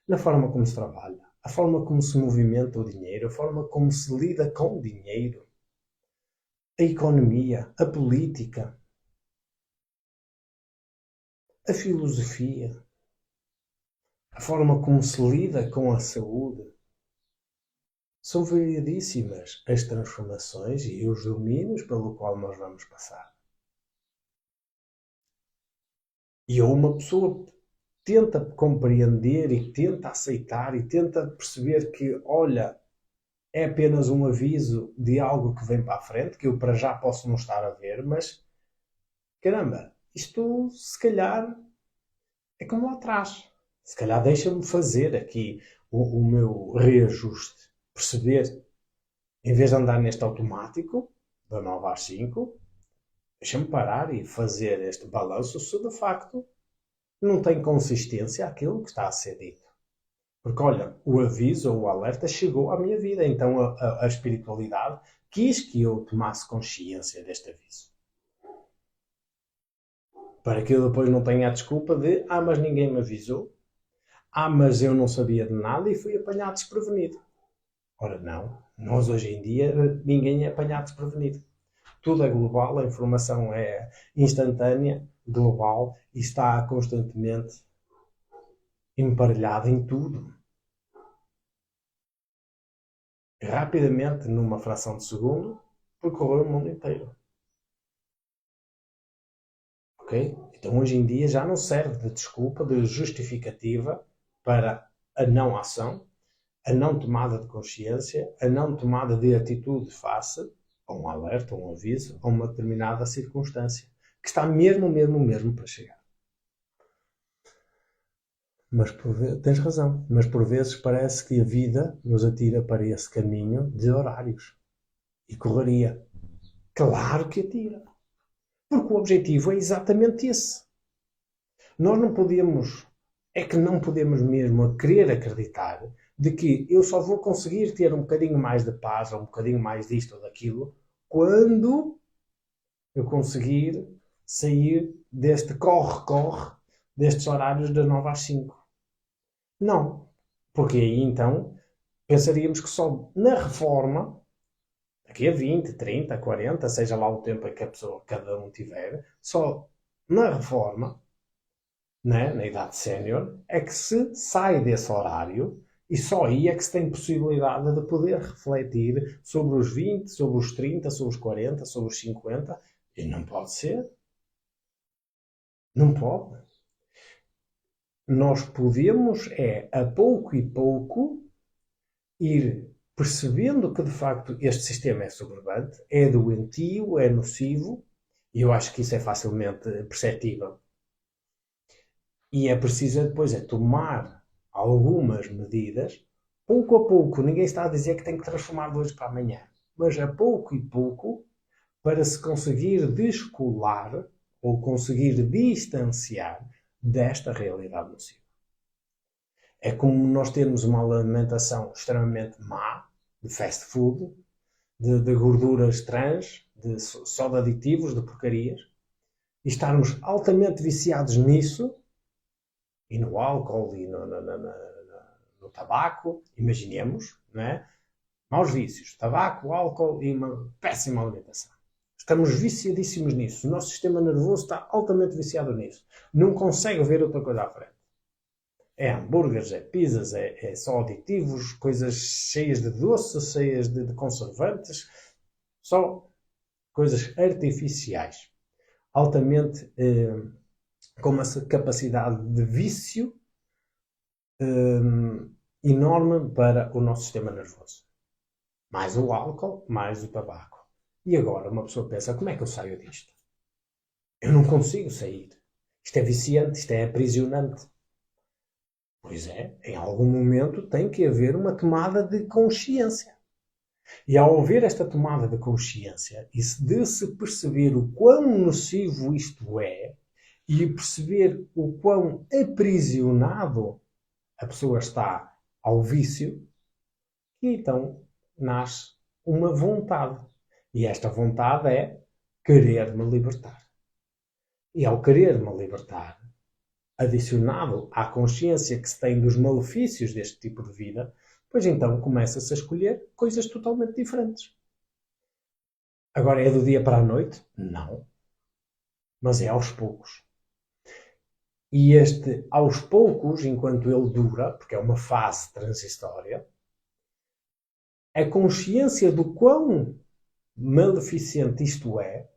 S1: Na forma como se trabalha, a forma como se movimenta o dinheiro, a forma como se lida com o dinheiro, a economia, a política, a filosofia, a forma como se lida com a saúde. São variedíssimas as transformações e os domínios pelo qual nós vamos passar. E ou uma pessoa tenta compreender e tenta aceitar e tenta perceber que, olha, é apenas um aviso de algo que vem para a frente, que eu para já posso não estar a ver, mas, caramba, isto se calhar é como lá atrás. Se calhar deixa-me fazer aqui o meu reajuste. Perceber, em vez de andar neste automático, da 9 às 5, deixa-me parar e fazer este balanço se de facto não tem consistência aquilo que está a ser dito. Porque, olha, o aviso ou o alerta chegou à minha vida, então a espiritualidade quis que eu tomasse consciência deste aviso. Para que eu depois não tenha a desculpa de mas ninguém me avisou, mas eu não sabia de nada e fui apanhado desprevenido. Ora não, nós hoje em dia ninguém é apanhado desprevenido. Tudo é global, a informação é instantânea, global e está constantemente emparelhada em tudo. Rapidamente, numa fração de segundo, percorreu o mundo inteiro. Ok? Então hoje em dia já não serve de desculpa, de justificativa para a não ação, a não tomada de consciência, a não tomada de atitude face a um alerta, a um aviso, a uma determinada circunstância que está mesmo para chegar. Mas tens razão, mas por vezes parece que a vida nos atira para esse caminho de horários e correria. Claro que atira. Porque o objetivo é exatamente esse. Nós não podemos, é que não podemos mesmo querer acreditar de que eu só vou conseguir ter um bocadinho mais de paz ou um bocadinho mais disto ou daquilo quando eu conseguir sair deste corre-corre, destes horários das 9 às 5. Não. Porque aí então pensaríamos que só na reforma, daqui a 20, 30, 40, seja lá o tempo em que a pessoa, cada um tiver, só na reforma, né, na idade sénior, é que se sai desse horário e só aí é que se tem possibilidade de poder refletir sobre os 20, sobre os 30, sobre os 40, sobre os 50. E não pode ser. Não pode. Nós podemos, a pouco e pouco, ir percebendo que de facto este sistema é sobrevivente, é doentio, é nocivo, e eu acho que isso é facilmente perceptível. E é preciso depois tomar algumas medidas, pouco a pouco. Ninguém está a dizer que tem que transformar de hoje para amanhã, mas a pouco e pouco, para se conseguir descolar ou conseguir distanciar desta realidade nociva. É como nós termos uma alimentação extremamente má, de fast food, de gorduras trans, só de aditivos, de porcarias, e estarmos altamente viciados nisso, e no álcool, e no tabaco, imaginemos, não é? Maus vícios, tabaco, álcool e uma péssima alimentação. Estamos viciadíssimos nisso. O nosso sistema nervoso está altamente viciado nisso. Não consegue ver outra coisa à frente. É hambúrgueres, é pizzas, é só aditivos, coisas cheias de doce, cheias de conservantes, só coisas artificiais. Altamente com uma capacidade de vício enorme para o nosso sistema nervoso. Mais o álcool, mais o tabaco. E agora uma pessoa pensa, como é que eu saio disto? Eu não consigo sair. Isto é viciante, isto é aprisionante. Pois é, em algum momento tem que haver uma tomada de consciência. E ao haver esta tomada de consciência e de se perceber o quão nocivo isto é e perceber o quão aprisionado a pessoa está ao vício, e então nasce uma vontade. E esta vontade é querer-me libertar. E ao querer-me libertar, adicionado à consciência que se tem dos malefícios deste tipo de vida, pois então começa-se a escolher coisas totalmente diferentes. Agora é do dia para a noite? Não. Mas é aos poucos. E este aos poucos, enquanto ele dura, porque é uma fase transitória, a consciência do quão maleficente isto é,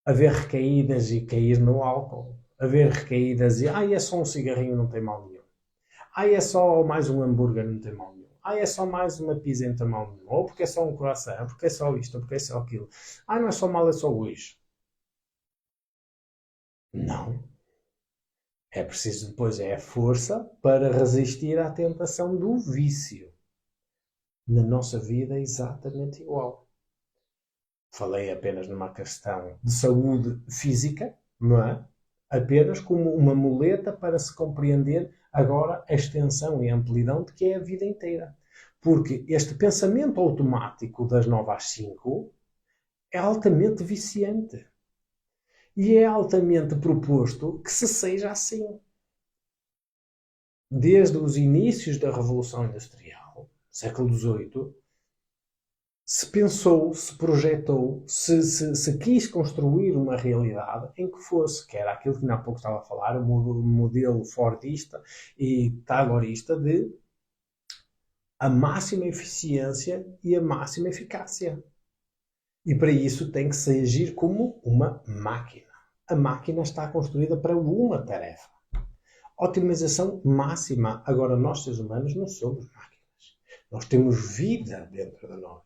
S1: haver recaídas e cair no álcool, haver recaídas e é só um cigarrinho, não tem mal nenhum. É só mais um hambúrguer, não tem mal nenhum. É só mais uma pizza, não tem mal nenhum. Ou porque é só um croissant, porque é só isto, porque é só aquilo. Não é só mal, é só hoje. Não. É preciso depois a força para resistir à tentação do vício. Na nossa vida é exatamente igual. Falei apenas numa questão de saúde física, não é? Apenas como uma muleta para se compreender agora a extensão e a amplidão de que é a vida inteira. Porque este pensamento automático das 9 às 5 é altamente viciante. E é altamente proposto que se seja assim. Desde os inícios da Revolução Industrial, século XVIII, se pensou, se projetou, se quis construir uma realidade em que fosse, que era aquilo que há pouco estava a falar, o modelo fordista e taylorista de a máxima eficiência e a máxima eficácia. E para isso tem que se agir como uma máquina. A máquina está construída para uma tarefa. Otimização máxima. Agora, nós, seres humanos, não somos máquinas. Nós temos vida dentro de nós.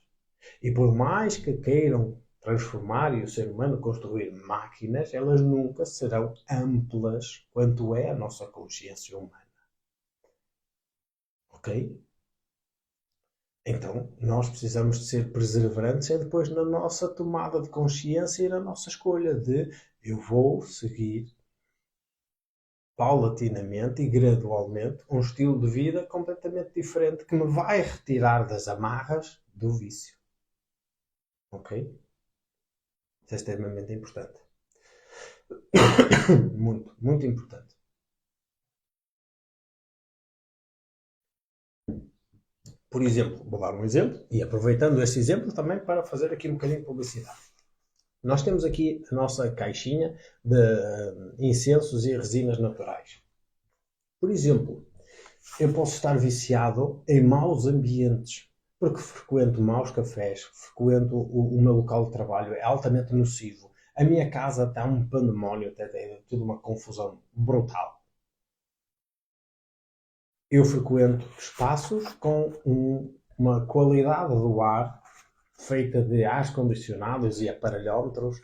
S1: E por mais que queiram transformar e o ser humano construir máquinas, elas nunca serão amplas quanto é a nossa consciência humana. Ok? Então, nós precisamos de ser perseverantes é depois na nossa tomada de consciência e na nossa escolha de eu vou seguir paulatinamente e gradualmente um estilo de vida completamente diferente que me vai retirar das amarras do vício. Ok? Isso é extremamente importante. Muito, muito importante. Por exemplo, vou dar um exemplo e aproveitando esse exemplo também para fazer aqui um bocadinho de publicidade. Nós temos aqui a nossa caixinha de incensos e resinas naturais. Por exemplo, eu posso estar viciado em maus ambientes, porque frequento maus cafés, frequento o meu local de trabalho, é altamente nocivo. A minha casa está um pandemónio, é tudo uma confusão brutal. Eu frequento espaços com uma qualidade do ar feita de ares condicionados e aparelhómetros,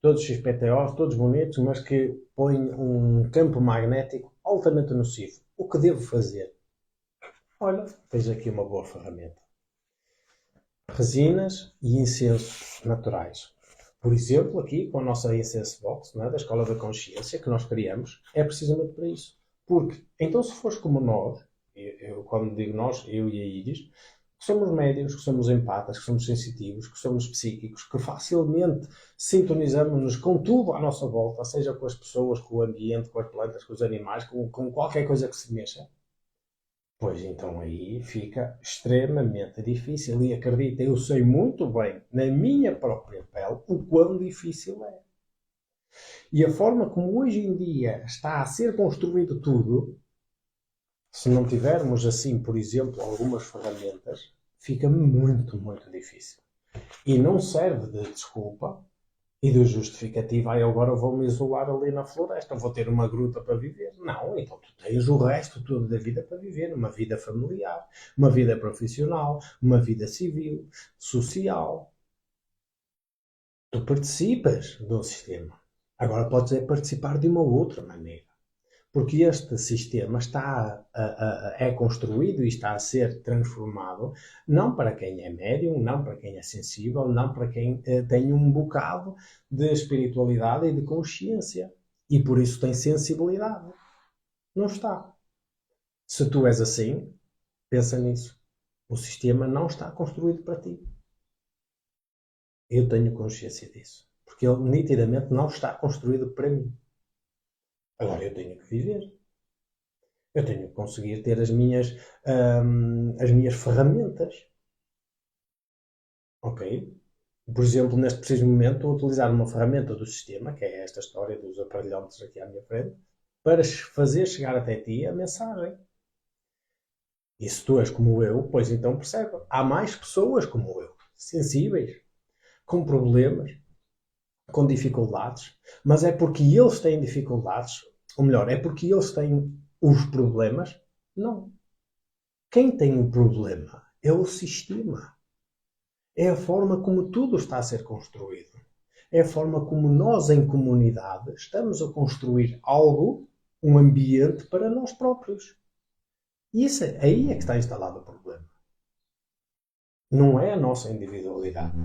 S1: todos XPTOs, todos bonitos, mas que põem um campo magnético altamente nocivo. O que devo fazer? Olha, tens aqui uma boa ferramenta. Resinas e incensos naturais. Por exemplo, aqui com a nossa Incense Box, não é, da Escola da Consciência, que nós criamos, é precisamente para isso. Porque, então, se fores como nós, quando digo nós, eu e a Iris, que somos médios, que somos empatas, que somos sensitivos, que somos psíquicos, que facilmente sintonizamos-nos com tudo à nossa volta, seja com as pessoas, com o ambiente, com as plantas, com os animais, com qualquer coisa que se mexa, pois então aí fica extremamente difícil. E acredita, eu sei muito bem, na minha própria pele, o quão difícil é. E a forma como hoje em dia está a ser construído tudo, se não tivermos assim, por exemplo, algumas ferramentas, fica muito, muito difícil. E não serve de desculpa e de justificativa. Aí agora vou-me isolar ali na floresta, vou ter uma gruta para viver. Não, então tu tens o resto todo da vida para viver. Uma vida familiar, uma vida profissional, uma vida civil, social. Tu participas do sistema. Agora podes é participar de uma outra maneira. Porque este sistema é construído e está a ser transformado não para quem é médium, não para quem é sensível, não para quem tem um bocado de espiritualidade e de consciência. E por isso tem sensibilidade. Não está. Se tu és assim, pensa nisso. O sistema não está construído para ti. Eu tenho consciência disso. Porque ele nitidamente não está construído para mim. Agora eu tenho que viver. Eu tenho que conseguir ter as minhas ferramentas. Ok? Por exemplo, neste preciso momento, estou a utilizar uma ferramenta do sistema, que é esta história dos aparelhómetros aqui à minha frente, para fazer chegar até ti a mensagem. E se tu és como eu, pois então percebe. Há mais pessoas como eu, sensíveis, com problemas, com dificuldades, mas é porque eles têm dificuldades, ou melhor, é porque eles têm os problemas? Não. Quem tem o problema é o sistema. É a forma como tudo está a ser construído. É a forma como nós, em comunidade, estamos a construir algo, um ambiente para nós próprios. E isso, aí é que está instalado o problema. Não é a nossa individualidade.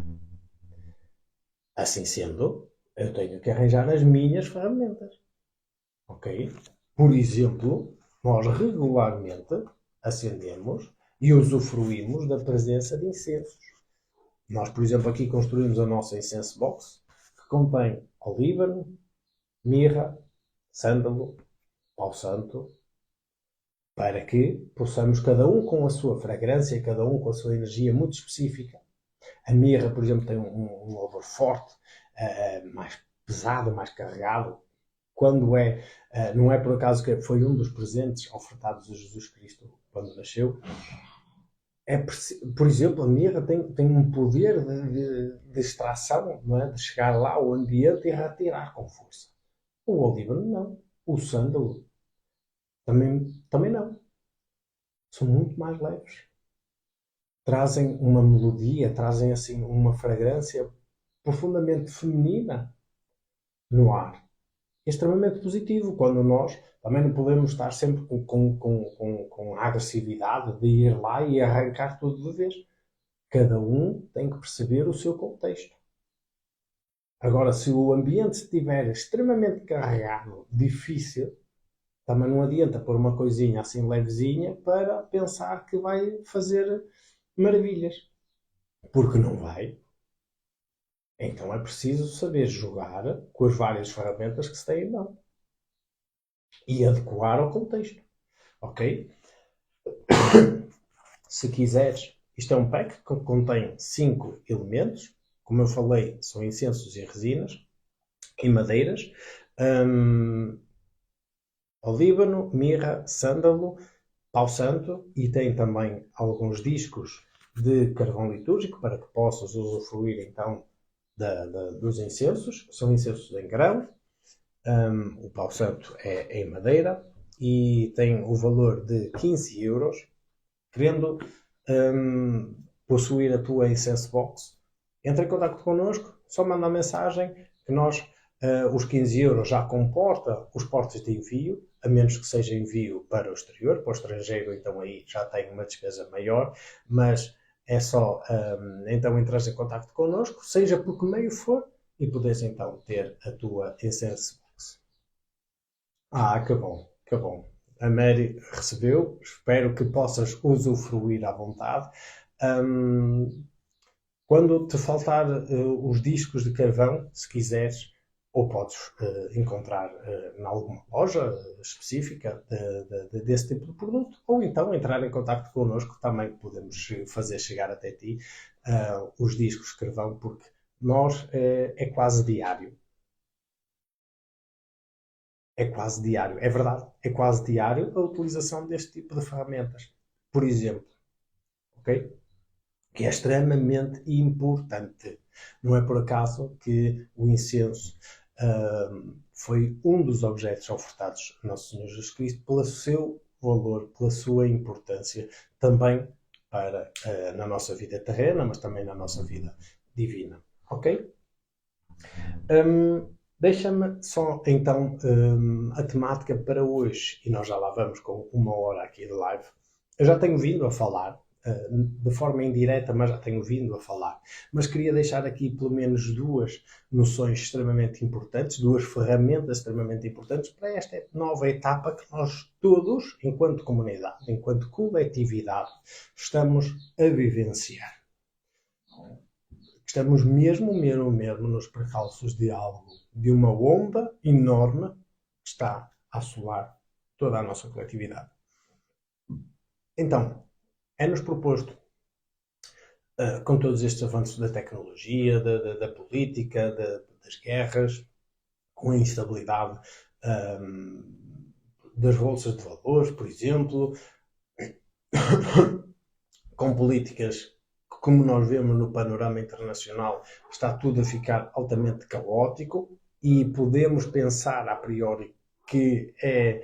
S1: Assim sendo, eu tenho que arranjar as minhas ferramentas. Ok? Por exemplo, nós regularmente acendemos e usufruímos da presença de incensos. Nós, por exemplo, aqui construímos a nossa Incense Box, que contém olíbano, mirra, sândalo, pau santo, para que possamos, cada um com a sua fragrância, cada um com a sua energia muito específica. A mirra, por exemplo, tem um odor forte, mais pesado, mais carregado. Quando não é por acaso que foi um dos presentes ofertados a Jesus Cristo quando nasceu. Por exemplo, a mirra tem um poder de extração, não é? De chegar lá ao ambiente e retirar com força. O olíbano não. O sândalo também não. São muito mais leves. Trazem uma melodia, trazem assim uma fragrância profundamente feminina no ar. É extremamente positivo quando nós também não podemos estar sempre com a agressividade de ir lá e arrancar tudo de vez. Cada um tem que perceber o seu contexto. Agora, se o ambiente estiver extremamente carregado, difícil, também não adianta pôr uma coisinha assim levezinha para pensar que vai fazer maravilhas. Porque não vai. Então é preciso saber jogar com as várias ferramentas que se têm em mão e adequar ao contexto. Ok? Se quiseres, isto é um pack que contém 5 elementos. Como eu falei, são incensos e resinas e madeiras. Olíbano, mirra, sândalo, pau santo e tem também alguns discos de carvão litúrgico para que possas usufruir então dos incensos. São incensos em grão. O pau santo é em madeira e tem o valor de 15 euros. Querendo possuir a tua Incense Box, entra em contato connosco, só manda a mensagem que nós, os 15 euros já comporta os portos de envio, a menos que seja envio para o exterior, para o estrangeiro, então aí já tem uma despesa maior, mas é só então entrar em contato connosco, seja por que meio for, e podes então ter a tua Incense Box. Que bom, que bom. A Mary recebeu, espero que possas usufruir à vontade. Hum, Quando te faltar os discos de carvão, se quiseres, ou podes encontrar em alguma loja específica desse tipo de produto, ou então entrar em contato connosco, também podemos fazer chegar até ti os discos de carvão, porque nós é quase diário. É quase diário, é verdade, é quase diário a utilização deste tipo de ferramentas. Por exemplo, ok? Que é extremamente importante. Não é por acaso que o incenso foi um dos objetos ofertados a Nosso Senhor Jesus Cristo pelo seu valor, pela sua importância, também para na nossa vida terrena, mas também na nossa vida divina. Ok? Deixa-me só então a temática para hoje, e nós já lá vamos com 1 hora aqui de live. Eu já tenho vindo a falar, de forma indireta, mas já tenho vindo a falar. Mas queria deixar aqui pelo menos duas noções extremamente importantes, duas ferramentas extremamente importantes para esta nova etapa que nós todos, enquanto comunidade, enquanto coletividade, estamos a vivenciar. Estamos mesmo nos precalços de algo, de uma onda enorme que está a assolar toda a nossa coletividade. Então, é-nos proposto, com todos estes avanços da tecnologia, da política, das guerras, com a instabilidade das bolsas de valores, por exemplo, com políticas que, como nós vemos no panorama internacional, está tudo a ficar altamente caótico e podemos pensar a priori que é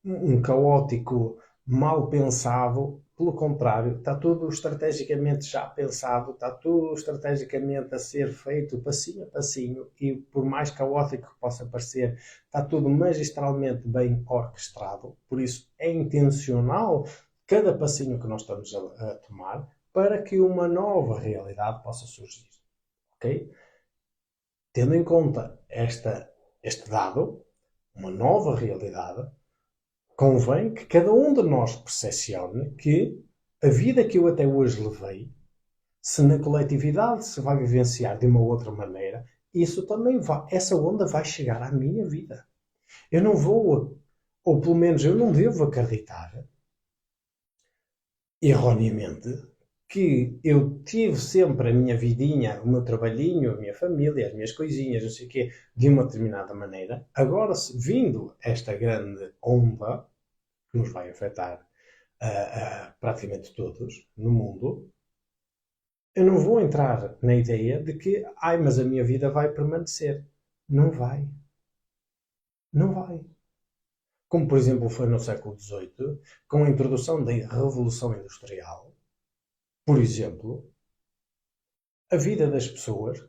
S1: um caótico mal pensado. Pelo contrário, está tudo estrategicamente já pensado, está tudo estrategicamente a ser feito passinho a passinho e por mais caótico que possa parecer, está tudo magistralmente bem orquestrado. Por isso é intencional cada passinho que nós estamos a tomar para que uma nova realidade possa surgir. Ok? Tendo em conta este dado, uma nova realidade, convém que cada um de nós percepcione que a vida que eu até hoje levei, se na coletividade se vai vivenciar de uma outra maneira, isso também vai, essa onda vai chegar à minha vida. Eu não vou, ou pelo menos eu não devo acreditar, erroneamente, que eu tive sempre a minha vidinha, o meu trabalhinho, a minha família, as minhas coisinhas, não sei o quê, de uma determinada maneira. Agora, vindo esta grande onda, que nos vai afetar praticamente todos no mundo, eu não vou entrar na ideia de que, mas a minha vida vai permanecer. Não vai. Não vai. Como, por exemplo, foi no século XVIII, com a introdução da Revolução Industrial, por exemplo, a vida das pessoas,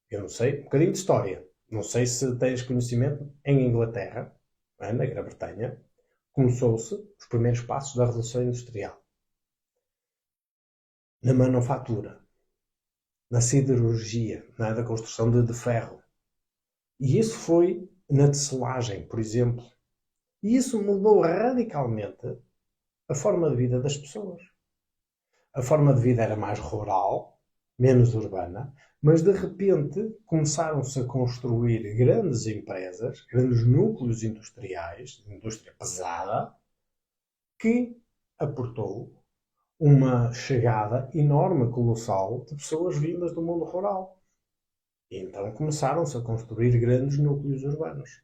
S1: eu não sei, um bocadinho de história, não sei se tens conhecimento, em Inglaterra, na Grã-Bretanha, começou-se os primeiros passos da Revolução Industrial. na manufatura, na siderurgia, da construção de ferro. E isso foi na tecelagem, por exemplo. E isso mudou radicalmente a forma de vida das pessoas. A forma de vida era mais rural, menos urbana, mas de repente começaram-se a construir grandes empresas, grandes núcleos industriais, indústria pesada, que aportou uma chegada enorme, colossal, de pessoas vindas do mundo rural. E então começaram-se a construir grandes núcleos urbanos,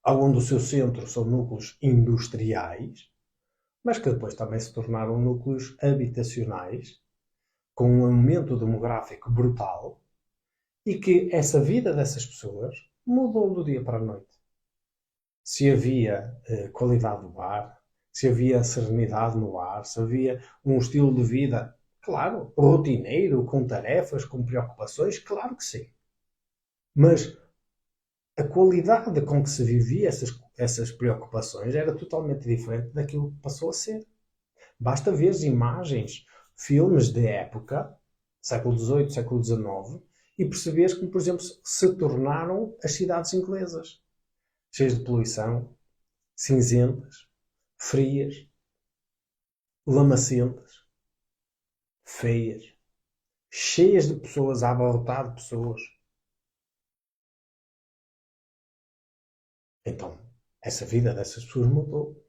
S1: onde o seu centro são núcleos industriais, mas que depois também se tornaram núcleos habitacionais, com um aumento demográfico brutal, e que essa vida dessas pessoas mudou do dia para a noite. Se havia qualidade do ar, se havia serenidade no ar, se havia um estilo de vida, claro, rotineiro, com tarefas, com preocupações, claro que sim. Mas a qualidade com que se vivia essas preocupações era totalmente diferente daquilo que passou a ser. Basta ver imagens, filmes de época, século XVIII, século XIX, e perceberes como, por exemplo, se tornaram as cidades inglesas. Cheias de poluição, cinzentas, frias, lamacentas, feias, cheias de pessoas, a abarrotar de pessoas. Então, essa vida dessas pessoas mudou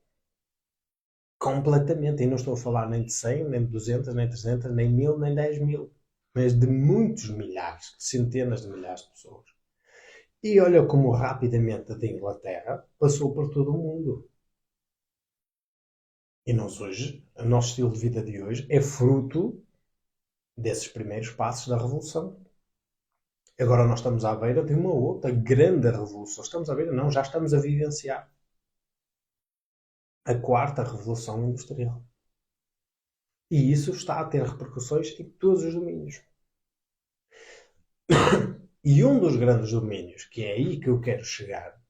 S1: completamente. E não estou a falar nem de 100, nem de 200, nem de 300, nem 1000, nem 10.000. Mas de muitos milhares, de centenas de milhares de pessoas. E olha como rapidamente a da Inglaterra passou por todo o mundo. E nós hoje, o nosso estilo de vida de hoje é fruto desses primeiros passos da Revolução. Agora nós estamos à beira de uma outra grande revolução. Estamos à beira? Não, já estamos a vivenciar a quarta Revolução Industrial. E isso está a ter repercussões em todos os domínios. E um dos grandes domínios, que é aí que eu quero chegar,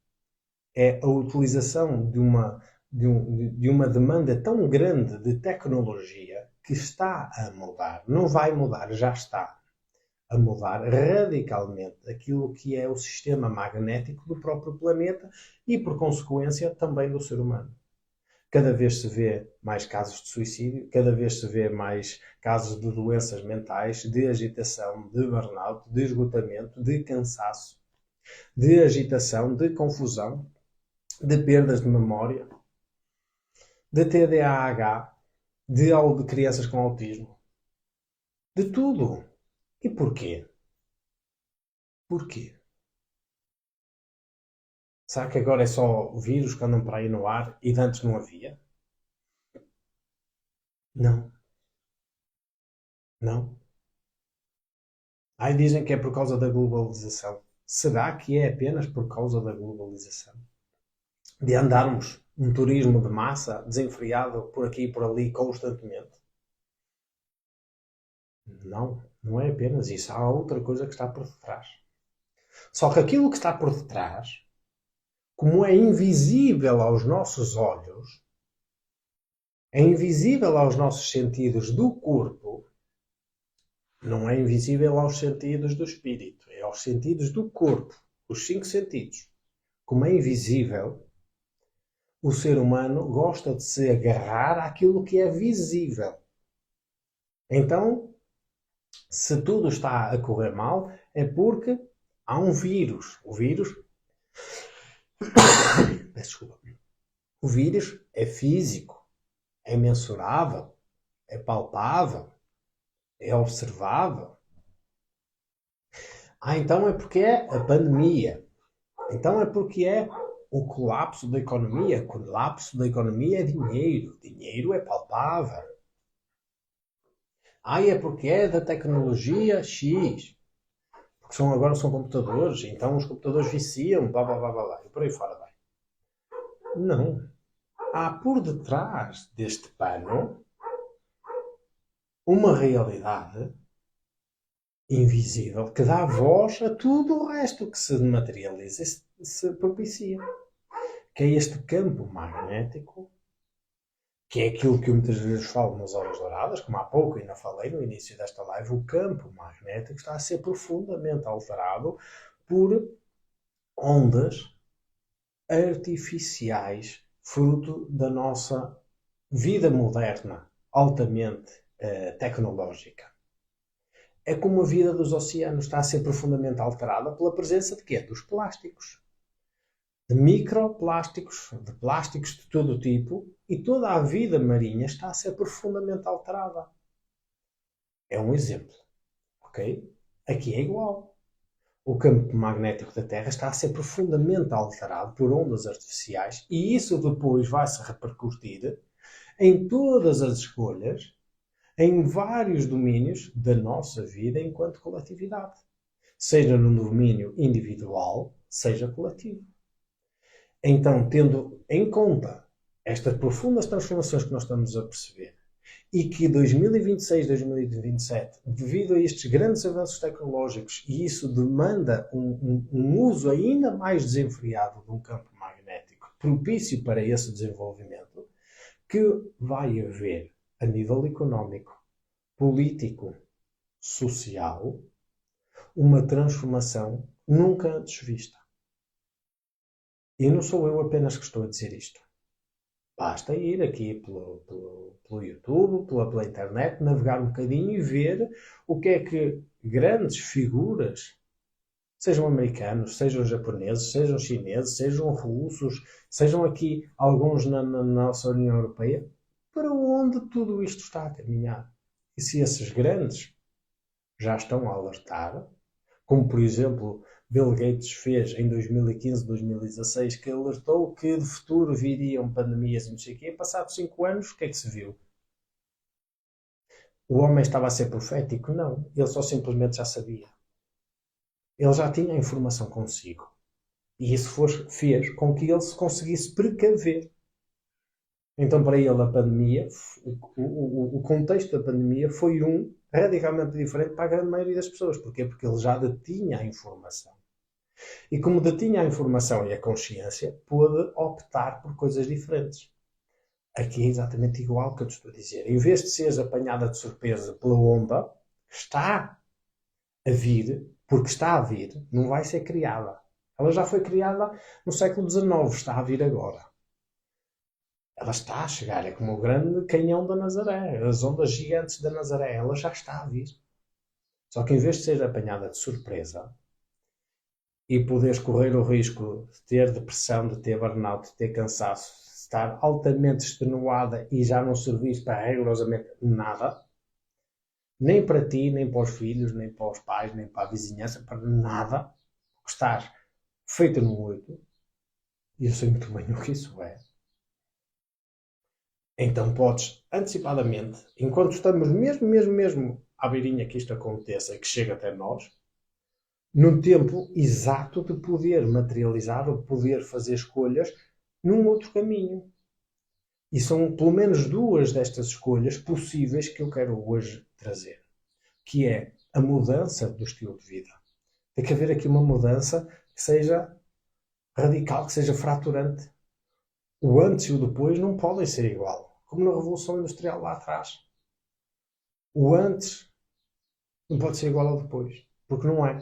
S1: é a utilização de uma demanda tão grande de tecnologia que está a mudar. Não vai mudar, já está a mudar radicalmente aquilo que é o sistema magnético do próprio planeta e, por consequência, também do ser humano. Cada vez se vê mais casos de suicídio, cada vez se vê mais casos de doenças mentais, de agitação, de burnout, de esgotamento, de cansaço, de agitação, de confusão, de perdas de memória, de TDAH, de crianças com autismo. De tudo. E porquê? Porquê? Será que agora é só vírus que andam para aí no ar e de antes não havia? Não. Não. Aí dizem que é por causa da globalização. Será que é apenas por causa da globalização? De andarmos um turismo de massa desenfreado por aqui e por ali constantemente? Não, não é apenas isso. Há outra coisa que está por detrás. Só que aquilo que está por detrás, como é invisível aos nossos olhos, é invisível aos nossos sentidos do corpo, não é invisível aos sentidos do espírito, é aos sentidos do corpo, os 5 sentidos. Como é invisível, o ser humano gosta de se agarrar àquilo que é visível. Então, se tudo está a correr mal, é porque há um vírus. O vírus. Desculpa. O vírus é físico, é mensurável, é palpável, é observável. Então é porque é a pandemia. Então é porque é o colapso da economia. O colapso da economia é dinheiro. Dinheiro é palpável. É porque é da tecnologia X. Porque agora são computadores. Então os computadores viciam, blá blá blá blá. E por aí fora vai. Não. Há por detrás deste pano uma realidade invisível que dá voz a tudo o resto que se materializa e se propicia. Que é este campo magnético que é aquilo que eu muitas vezes falo nas horas douradas, como há pouco ainda falei no início desta live, o campo magnético está a ser profundamente alterado por ondas artificiais, fruto da nossa vida moderna, altamente tecnológica. É como a vida dos oceanos está a ser profundamente alterada pela presença de quê? Dos plásticos. De microplásticos, de plásticos de todo o tipo, e toda a vida marinha está a ser profundamente alterada. É um exemplo, ok? Aqui é igual. O campo magnético da Terra está a ser profundamente alterado por ondas artificiais e isso depois vai se repercutir em todas as escolhas, em vários domínios da nossa vida enquanto coletividade. Seja no domínio individual, seja coletivo. Então, tendo em conta estas profundas transformações que nós estamos a perceber e que 2026, 2027, devido a estes grandes avanços tecnológicos, e isso demanda um uso ainda mais desenfreado de um campo magnético propício para esse desenvolvimento, que vai haver, a nível económico, político, social, uma transformação nunca antes vista. E não sou eu apenas que estou a dizer isto. Basta ir aqui pelo YouTube, pela internet, navegar um bocadinho e ver o que é que grandes figuras, sejam americanos, sejam japoneses, sejam chineses, sejam russos, sejam aqui alguns na nossa União Europeia, para onde tudo isto está a caminhar. E se esses grandes já estão a alertar, como por exemplo Bill Gates fez em 2015, 2016, que alertou que de futuro viriam pandemias e não sei o quê, passados 5 anos, o que é que se viu? O homem estava a ser profético? Não, ele só simplesmente já sabia. Ele já tinha a informação consigo. E isso fez com que ele se conseguisse precaver. Então, para ele, a pandemia, o contexto da pandemia foi radicalmente diferente para a grande maioria das pessoas. Porquê? Porque ele já detinha a informação. E como detinha a informação e a consciência, pôde optar por coisas diferentes. Aqui é exatamente igual ao que eu te estou a dizer. Em vez de seres apanhada de surpresa pela onda que está a vir, porque está a vir, não vai ser criada. Ela já foi criada no século XIX, está a vir agora. Ela está a chegar, é como o grande canhão da Nazaré, as ondas gigantes da Nazaré, ela já está a vir. Só que em vez de ser apanhada de surpresa e poderes correr o risco de ter depressão, de ter burnout, de ter cansaço, de estar altamente extenuada e já não servir para rigorosamente nada, nem para ti, nem para os filhos, nem para os pais, nem para a vizinhança, para nada, porque estás feita no 8, e eu sei muito bem o que isso é. Então podes, antecipadamente, enquanto estamos mesmo à beirinha que isto aconteça e que chegue até nós, num tempo exato de poder materializar ou poder fazer escolhas num outro caminho. E são pelo menos duas destas escolhas possíveis que eu quero hoje trazer, que é a mudança do estilo de vida. Tem que haver aqui uma mudança que seja radical, que seja fraturante. O antes e o depois não podem ser igual, como na Revolução Industrial lá atrás. O antes não pode ser igual ao depois, porque não é.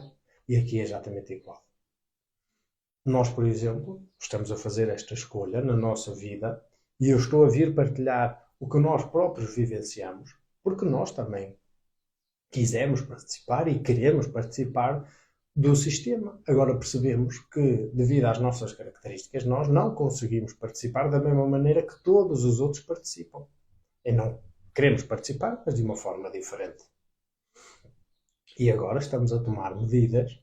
S1: E aqui é exatamente igual. Nós, por exemplo, estamos a fazer esta escolha na nossa vida e eu estou a vir partilhar o que nós próprios vivenciamos, porque nós também quisemos participar e queremos participar do sistema. Agora percebemos que, devido às nossas características, nós não conseguimos participar da mesma maneira que todos os outros participam. E não queremos participar, mas de uma forma diferente. E agora estamos a tomar medidas,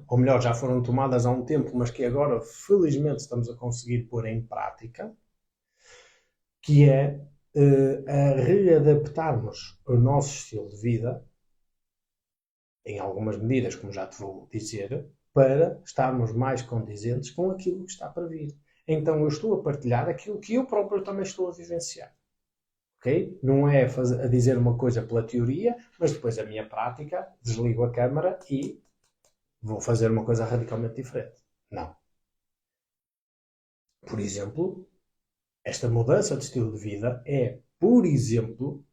S1: ou melhor, já foram tomadas há um tempo, mas que agora, felizmente, estamos a conseguir pôr em prática, que é a readaptarmos o nosso estilo de vida, em algumas medidas, como já te vou dizer, para estarmos mais condizentes com aquilo que está para vir. Então eu estou a partilhar aquilo que eu próprio também estou a vivenciar. Okay? Não é a dizer uma coisa pela teoria, mas depois a minha prática, desligo a câmara e vou fazer uma coisa radicalmente diferente. Não. Por exemplo, Esta mudança de estilo de vida é, por exemplo,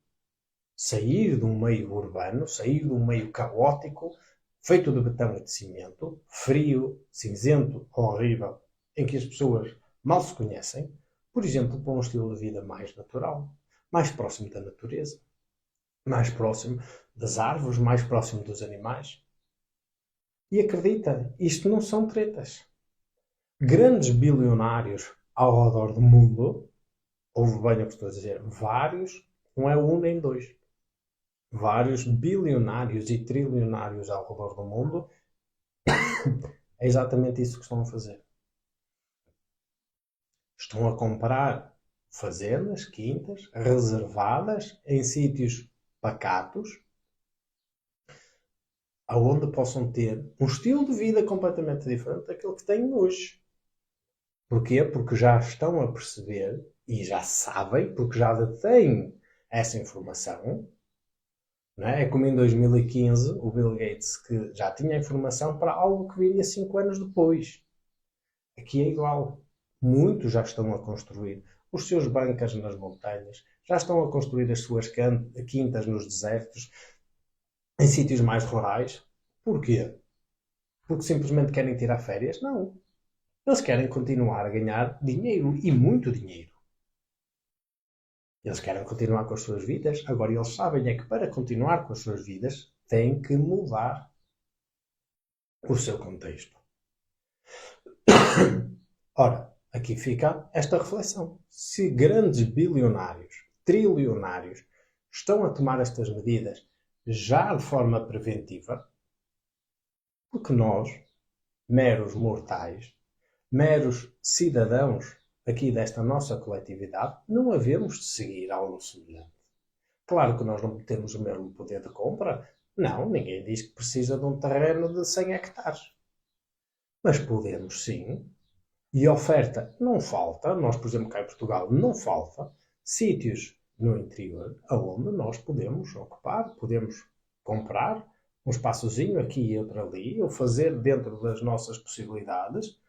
S1: sair de um meio urbano, sair de um meio caótico, feito de betão e de cimento, frio, cinzento, horrível, em que as pessoas mal se conhecem, por exemplo, para um estilo de vida mais natural, mais próximo da natureza, mais próximo das árvores, mais próximo dos animais. E acredita, isto não são tretas. Grandes bilionários ao redor do mundo, houve bem o que estou a dizer, vários, não é um nem dois, vários bilionários e trilionários ao redor do mundo, é exatamente isso que estão a fazer. Estão a comprar fazendas, quintas, reservadas, em sítios pacatos, aonde possam ter um estilo de vida completamente diferente daquele que têm hoje. Porquê? Porque já estão a perceber e já sabem, porque já detêm essa informação. Não é? É como em 2015 o Bill Gates, que já tinha informação para algo que viria 5 anos depois. Aqui é igual. Muitos já estão a construir os seus bunkers nas montanhas, já estão a construir as suas quintas nos desertos, em sítios mais rurais. Porquê? Porque simplesmente querem tirar férias? Não. Eles querem continuar a ganhar dinheiro e muito dinheiro. Eles querem continuar com as suas vidas. Agora, eles sabem é que para continuar com as suas vidas têm que mudar o seu contexto. Ora, aqui fica esta reflexão. Se grandes bilionários, trilionários, estão a tomar estas medidas já de forma preventiva, porque nós, meros mortais, meros cidadãos aqui desta nossa coletividade, não havemos de seguir algo semelhante. Claro que nós não temos o mesmo poder de compra. Não, ninguém diz que precisa de um terreno de 100 hectares. Mas podemos sim. E oferta não falta. Nós, por exemplo, cá em Portugal, não falta sítios no interior onde nós podemos ocupar, podemos comprar um espaçozinho aqui e outro ali, ou fazer dentro das nossas possibilidades,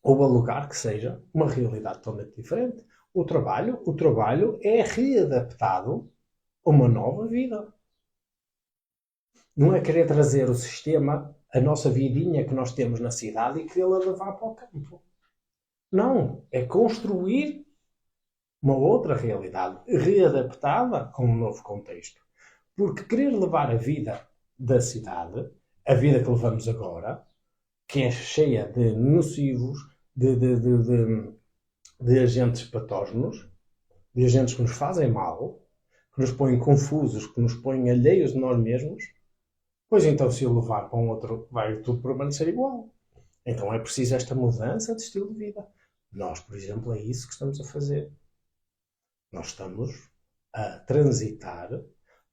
S1: ou alugar, que seja uma realidade totalmente diferente. O trabalho é readaptado a uma nova vida. Não é querer trazer o sistema, a nossa vidinha que nós temos na cidade e querê-la levar para o campo. Não, é construir uma outra realidade readaptada com um novo contexto. Porque querer levar a vida da cidade, a vida que levamos agora, que é cheia de nocivos, de agentes patógenos, de agentes que nos fazem mal, que nos põem confusos, que nos põem alheios de nós mesmos, pois então se eu levar para um outro, vai tudo permanecer igual. Então é preciso esta mudança de estilo de vida. Nós, por exemplo, é isso que estamos a fazer. Nós estamos a transitar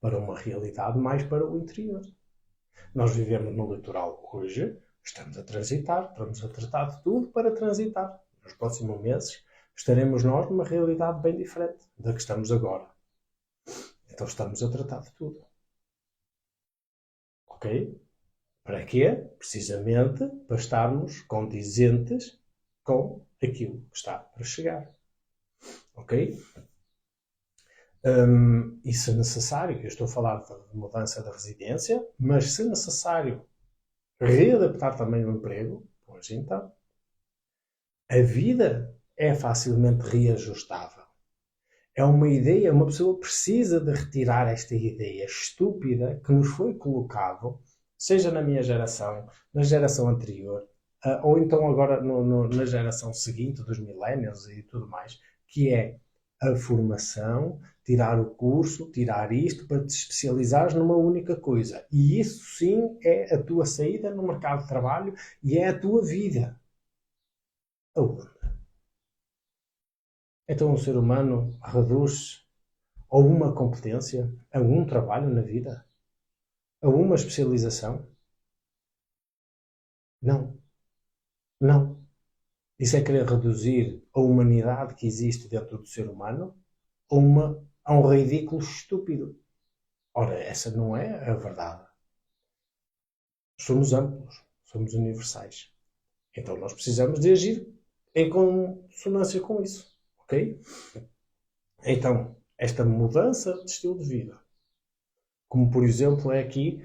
S1: para uma realidade mais para o interior. Nós vivemos no litoral hoje, estamos a transitar, estamos a tratar de tudo para transitar. Nos próximos meses estaremos nós numa realidade bem diferente da que estamos agora. Então estamos a tratar de tudo. Ok? Para quê? Precisamente para estarmos condizentes com aquilo que está para chegar. Ok? E se necessário, eu estou a falar de mudança da residência, mas se necessário readaptar também o emprego, pois então, a vida é facilmente reajustável. É uma ideia, uma pessoa precisa de retirar esta ideia estúpida que nos foi colocado, seja na minha geração, na geração anterior, ou então agora na geração seguinte, dos millennials e tudo mais, que é a formação, tirar o curso, tirar isto para te especializares numa única coisa. E isso sim é a tua saída no mercado de trabalho e é a tua vida. Aonde? Então o ser humano reduz a uma competência, a um trabalho na vida, a uma especialização? Não. Não. Isso é querer reduzir a humanidade que existe dentro do ser humano a um ridículo estúpido. Ora, essa não é a verdade. Somos amplos, somos universais. Então nós precisamos de agir em consonância com isso. ok? Então, esta mudança de estilo de vida, como por exemplo é aqui,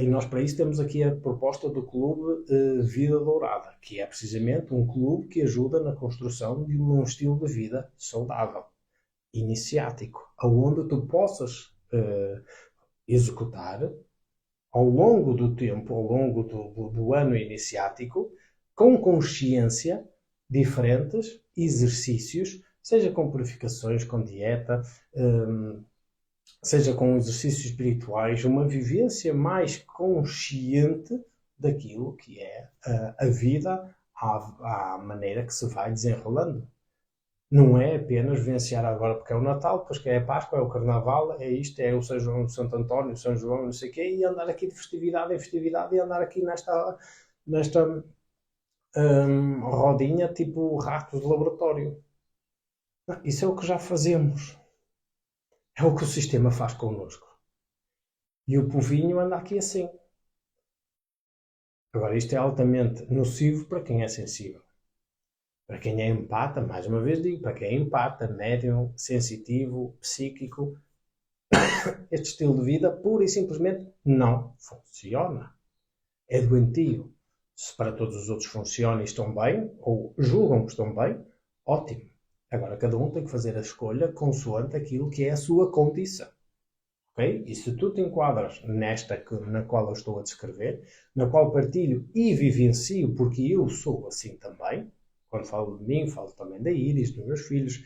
S1: e nós para isso temos aqui a proposta do Clube Vida Dourada, que é precisamente um clube que ajuda na construção de um estilo de vida saudável, iniciático, aonde tu possas executar ao longo do tempo, ao longo do ano iniciático, com consciência, diferentes exercícios, seja com purificações, com dieta, seja com exercícios espirituais, uma vivência mais consciente daquilo que é a vida à maneira que se vai desenrolando. Não é apenas vivenciar agora porque é o Natal, depois que é a Páscoa, é o Carnaval, é isto, é o São João, o Santo António, o São João, não sei o quê, e andar aqui de festividade em festividade e andar aqui nesta rodinha tipo ratos de laboratório. Não, isso é o que já fazemos. É o que o sistema faz connosco. E o povinho anda aqui assim. Agora, isto é altamente nocivo para quem é sensível. Para quem é empata, mais uma vez digo, para quem é empata, médium, sensitivo, psíquico, este estilo de vida pura e simplesmente não funciona. É doentio. Se para todos os outros funciona e estão bem, ou julgam que estão bem, ótimo. Agora, cada um tem que fazer a escolha consoante aquilo que é a sua condição. Okay? E se tu te enquadras nesta na qual eu estou a descrever, na qual partilho e vivencio, porque eu sou assim também, quando falo de mim, falo também da Iris, dos meus filhos,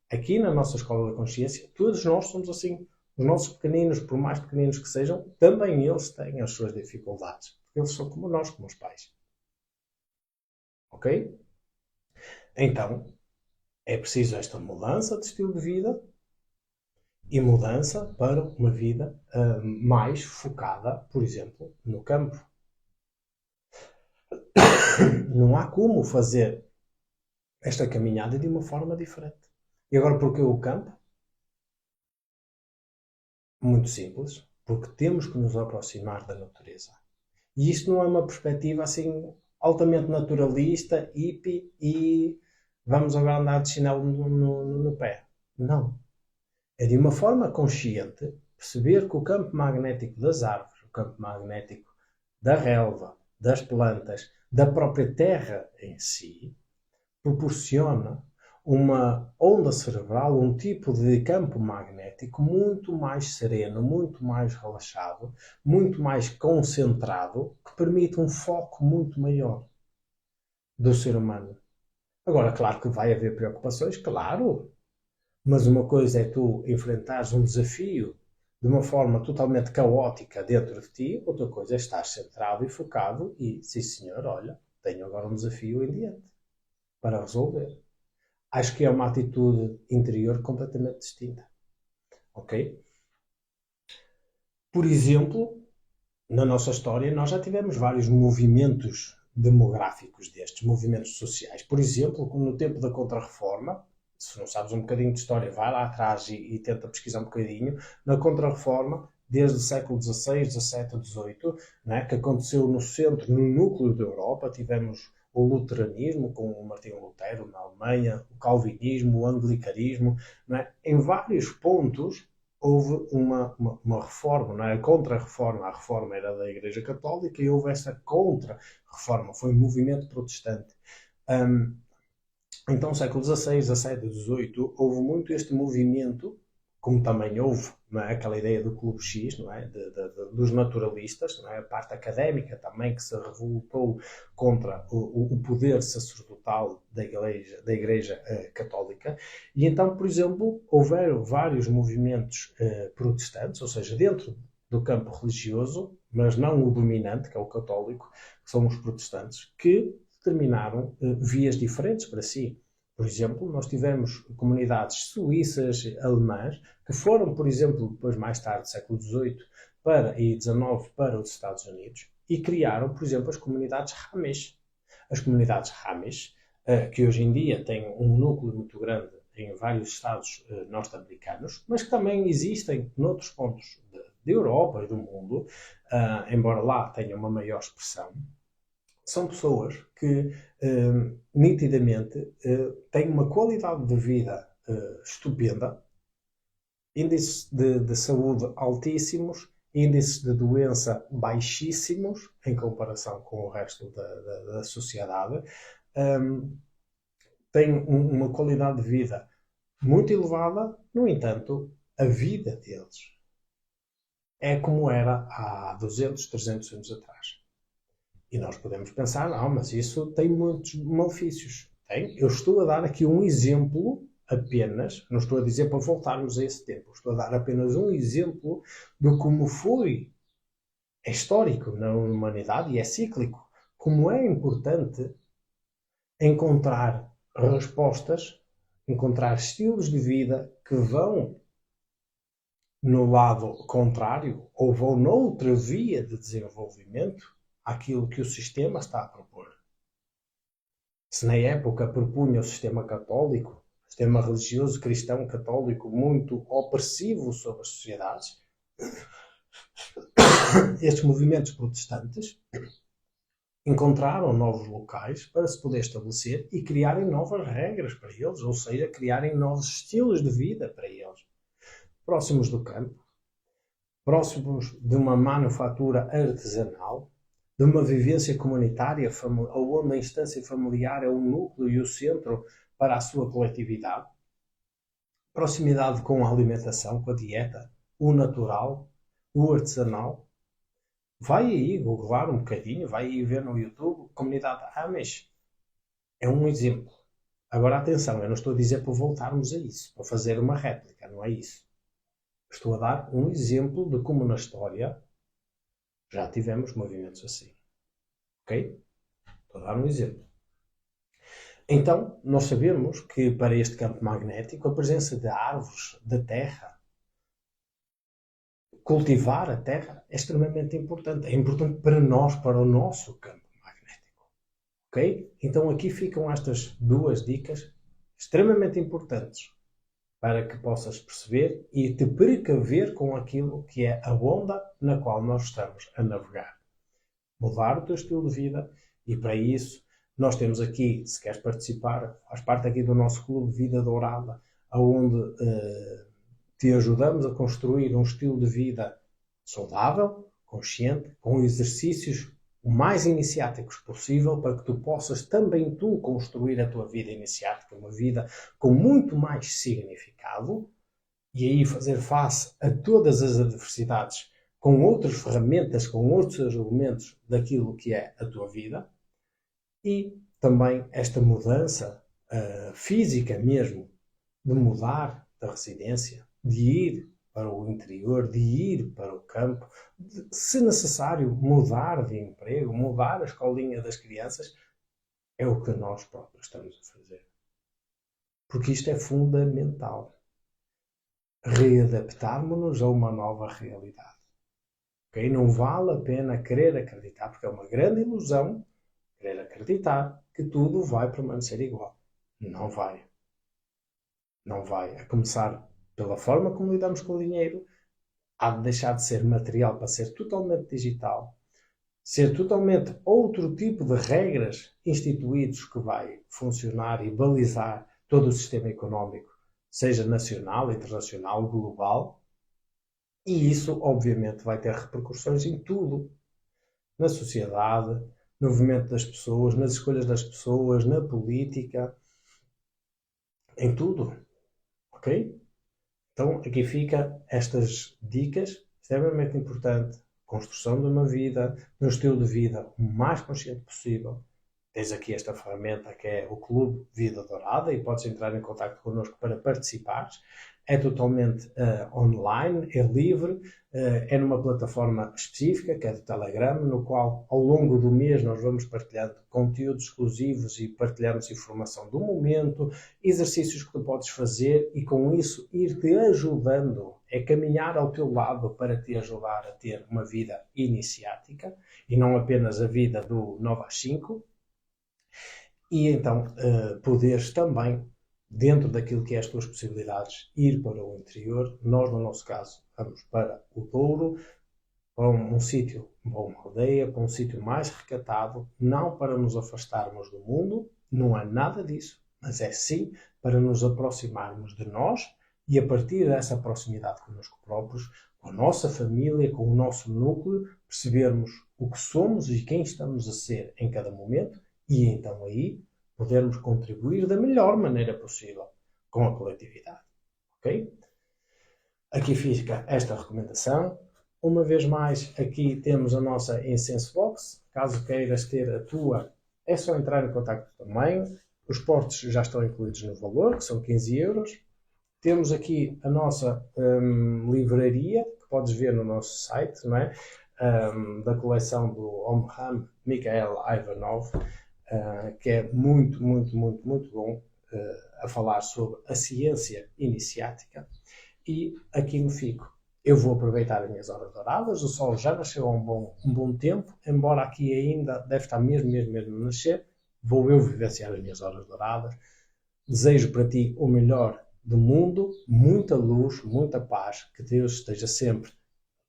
S1: aqui na nossa Escola da Consciência, todos nós somos assim. Os nossos pequeninos, por mais pequeninos que sejam, também eles têm as suas dificuldades. Eles são como nós, como os pais. Ok? Então, é preciso esta mudança de estilo de vida e mudança para uma vida mais focada, por exemplo, no campo. Não há como fazer esta caminhada de uma forma diferente. E agora, porquê o campo? Muito simples. Porque temos que nos aproximar da natureza. E isto não é uma perspectiva assim altamente naturalista, hippie e vamos agora andar de chinelo no pé. Não. É de uma forma consciente perceber que o campo magnético das árvores, o campo magnético da relva, das plantas, da própria terra em si, proporciona uma onda cerebral, um tipo de campo magnético muito mais sereno, muito mais relaxado, muito mais concentrado, que permite um foco muito maior do ser humano. Agora, claro que vai haver preocupações, claro, mas uma coisa é tu enfrentares um desafio de uma forma totalmente caótica dentro de ti, outra coisa é estar centrado e focado e, sim senhor, olha, tenho agora um desafio em diante para resolver. Acho que é uma atitude interior completamente distinta. Ok? Por exemplo, na nossa história, nós já tivemos vários movimentos demográficos destes, movimentos sociais. Por exemplo, no tempo da Contra-Reforma, se não sabes um bocadinho de história, vai lá atrás e tenta pesquisar um bocadinho, na Contra-Reforma, desde o século XVI, XVII, XVIII, né, que aconteceu no centro, no núcleo da Europa, tivemos o luteranismo, com o Martinho Lutero na Alemanha, o calvinismo, o anglicanismo, né, em vários pontos houve uma reforma, não é? A contra-reforma. A reforma era da Igreja Católica e houve essa contra-reforma. Foi um movimento protestante. Então, século XVI, XVII, XVIII, houve muito este movimento, como também houve, não é? Aquela ideia do Clube X, não é? Dos naturalistas, não é? A parte académica também que se revoltou contra o poder sacerdotal da Igreja Católica. E então, por exemplo, houveram vários movimentos protestantes, ou seja, dentro do campo religioso, mas não o dominante, que é o católico, que são os protestantes, que determinaram vias diferentes para si. Por exemplo, nós tivemos comunidades suíças, alemãs, que foram, por exemplo, depois mais tarde, século XVIII e XIX, para os Estados Unidos e criaram, por exemplo, as comunidades Amish. As comunidades Amish, que hoje em dia têm um núcleo muito grande em vários estados norte-americanos, mas que também existem noutros pontos da Europa e do mundo, embora lá tenham uma maior expressão. São pessoas que nitidamente têm uma qualidade de vida estupenda, índices de saúde altíssimos, índices de doença baixíssimos em comparação com o resto da sociedade, têm uma qualidade de vida muito elevada. No entanto, a vida deles é como era há 200, 300 anos atrás. E nós podemos pensar, não, mas isso tem muitos malefícios. Tem. Eu estou a dar aqui um exemplo apenas, não estou a dizer para voltarmos a esse tempo, estou a dar apenas um exemplo de como foi, é histórico na humanidade e é cíclico, como é importante encontrar respostas, encontrar estilos de vida que vão no lado contrário ou vão noutra via de desenvolvimento àquilo que o sistema está a propor. Se na época propunha o sistema católico, sistema religioso cristão católico muito opressivo sobre as sociedades, estes movimentos protestantes encontraram novos locais para se poder estabelecer e criarem novas regras para eles, ou seja, criarem novos estilos de vida para eles. Próximos do campo, próximos de uma manufatura artesanal, de uma vivência comunitária, onde a instância familiar é o núcleo e o centro para a sua coletividade. Proximidade com a alimentação, com a dieta, o natural, o artesanal. Vai aí googlar um bocadinho, vai aí ver no YouTube, comunidade Amish. É um exemplo. Agora atenção, eu não estou a dizer para voltarmos a isso, para fazer uma réplica, não é isso. Estou a dar um exemplo de como na história já tivemos movimentos assim. Ok? Estou a dar um exemplo. Então, nós sabemos que para este campo magnético, a presença de árvores, de terra, cultivar a terra é extremamente importante. É importante para nós, para o nosso campo magnético. Ok? Então aqui ficam estas duas dicas extremamente importantes para que possas perceber e te precaver com aquilo que é a onda na qual nós estamos a navegar. Mudar o teu estilo de vida e para isso nós temos aqui, se queres participar, faz parte aqui do nosso clube Vida Dourada, onde te ajudamos a construir um estilo de vida saudável, consciente, com exercícios o mais iniciáticos possível para que tu possas também tu construir a tua vida iniciática, uma vida com muito mais significado e aí fazer face a todas as adversidades com outras ferramentas, com outros elementos daquilo que é a tua vida e também esta mudança física mesmo, de mudar da residência, de ir para o interior, de ir para o campo, de, se necessário, mudar de emprego, mudar a escolinha das crianças, é o que nós próprios estamos a fazer. Porque isto é fundamental. Readaptarmos-nos a uma nova realidade. Okay? Não vale a pena querer acreditar, porque é uma grande ilusão querer acreditar que tudo vai permanecer igual. Não vai. Não vai. A começar pela forma como lidamos com o dinheiro, há de deixar de ser material para ser totalmente digital, ser totalmente outro tipo de regras instituídos que vai funcionar e balizar todo o sistema económico, seja nacional, internacional, global, e isso obviamente vai ter repercussões em tudo, na sociedade, no movimento das pessoas, nas escolhas das pessoas, na política, em tudo, ok? Então, aqui fica estas dicas extremamente importantes. Construção de uma vida, de um estilo de vida o mais consciente possível. Tens aqui esta ferramenta que é o Clube Vida Dourada e podes entrar em contato connosco para participares. É totalmente online, é livre, é numa plataforma específica, que é do Telegram, no qual ao longo do mês nós vamos partilhando conteúdos exclusivos e partilhamos informação do momento, exercícios que tu podes fazer e com isso ir-te ajudando, é caminhar ao teu lado para te ajudar a ter uma vida iniciática e não apenas a vida do 9 às 5. E então poderes também, dentro daquilo que é as tuas possibilidades, ir para o interior. Nós, no nosso caso, vamos para o Douro, para um sítio, para uma aldeia, para um sítio mais recatado, não para nos afastarmos do mundo, não é nada disso, mas é sim para nos aproximarmos de nós e a partir dessa proximidade connosco próprios, com a nossa família, com o nosso núcleo, percebermos o que somos e quem estamos a ser em cada momento e então aí podermos contribuir da melhor maneira possível com a coletividade. Ok? Aqui fica esta recomendação. Uma vez mais, aqui temos a nossa Incense Box. Caso queiras ter a tua, é só entrar em contato também. Os portos já estão incluídos no valor, que são 15 euros. Temos aqui a nossa livraria, que podes ver no nosso site, não é? Da coleção do Omham Mikhail Ivanov, que é muito, muito, muito, muito bom a falar sobre a ciência iniciática. E aqui me fico. Eu vou aproveitar as minhas horas douradas, o sol já nasceu há um bom tempo, embora aqui ainda deve estar mesmo a nascer, vou eu vivenciar as minhas horas douradas. Desejo para ti o melhor do mundo, muita luz, muita paz, que Deus esteja sempre no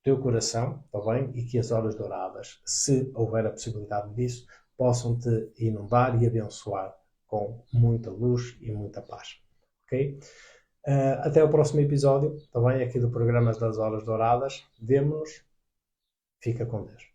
S1: teu coração, está bem? E que as horas douradas, se houver a possibilidade disso, possam te inundar e abençoar com muita luz e muita paz, ok? Até o próximo episódio, está bem? Aqui do programa das Horas Douradas. Vemo-nos. Fica com Deus.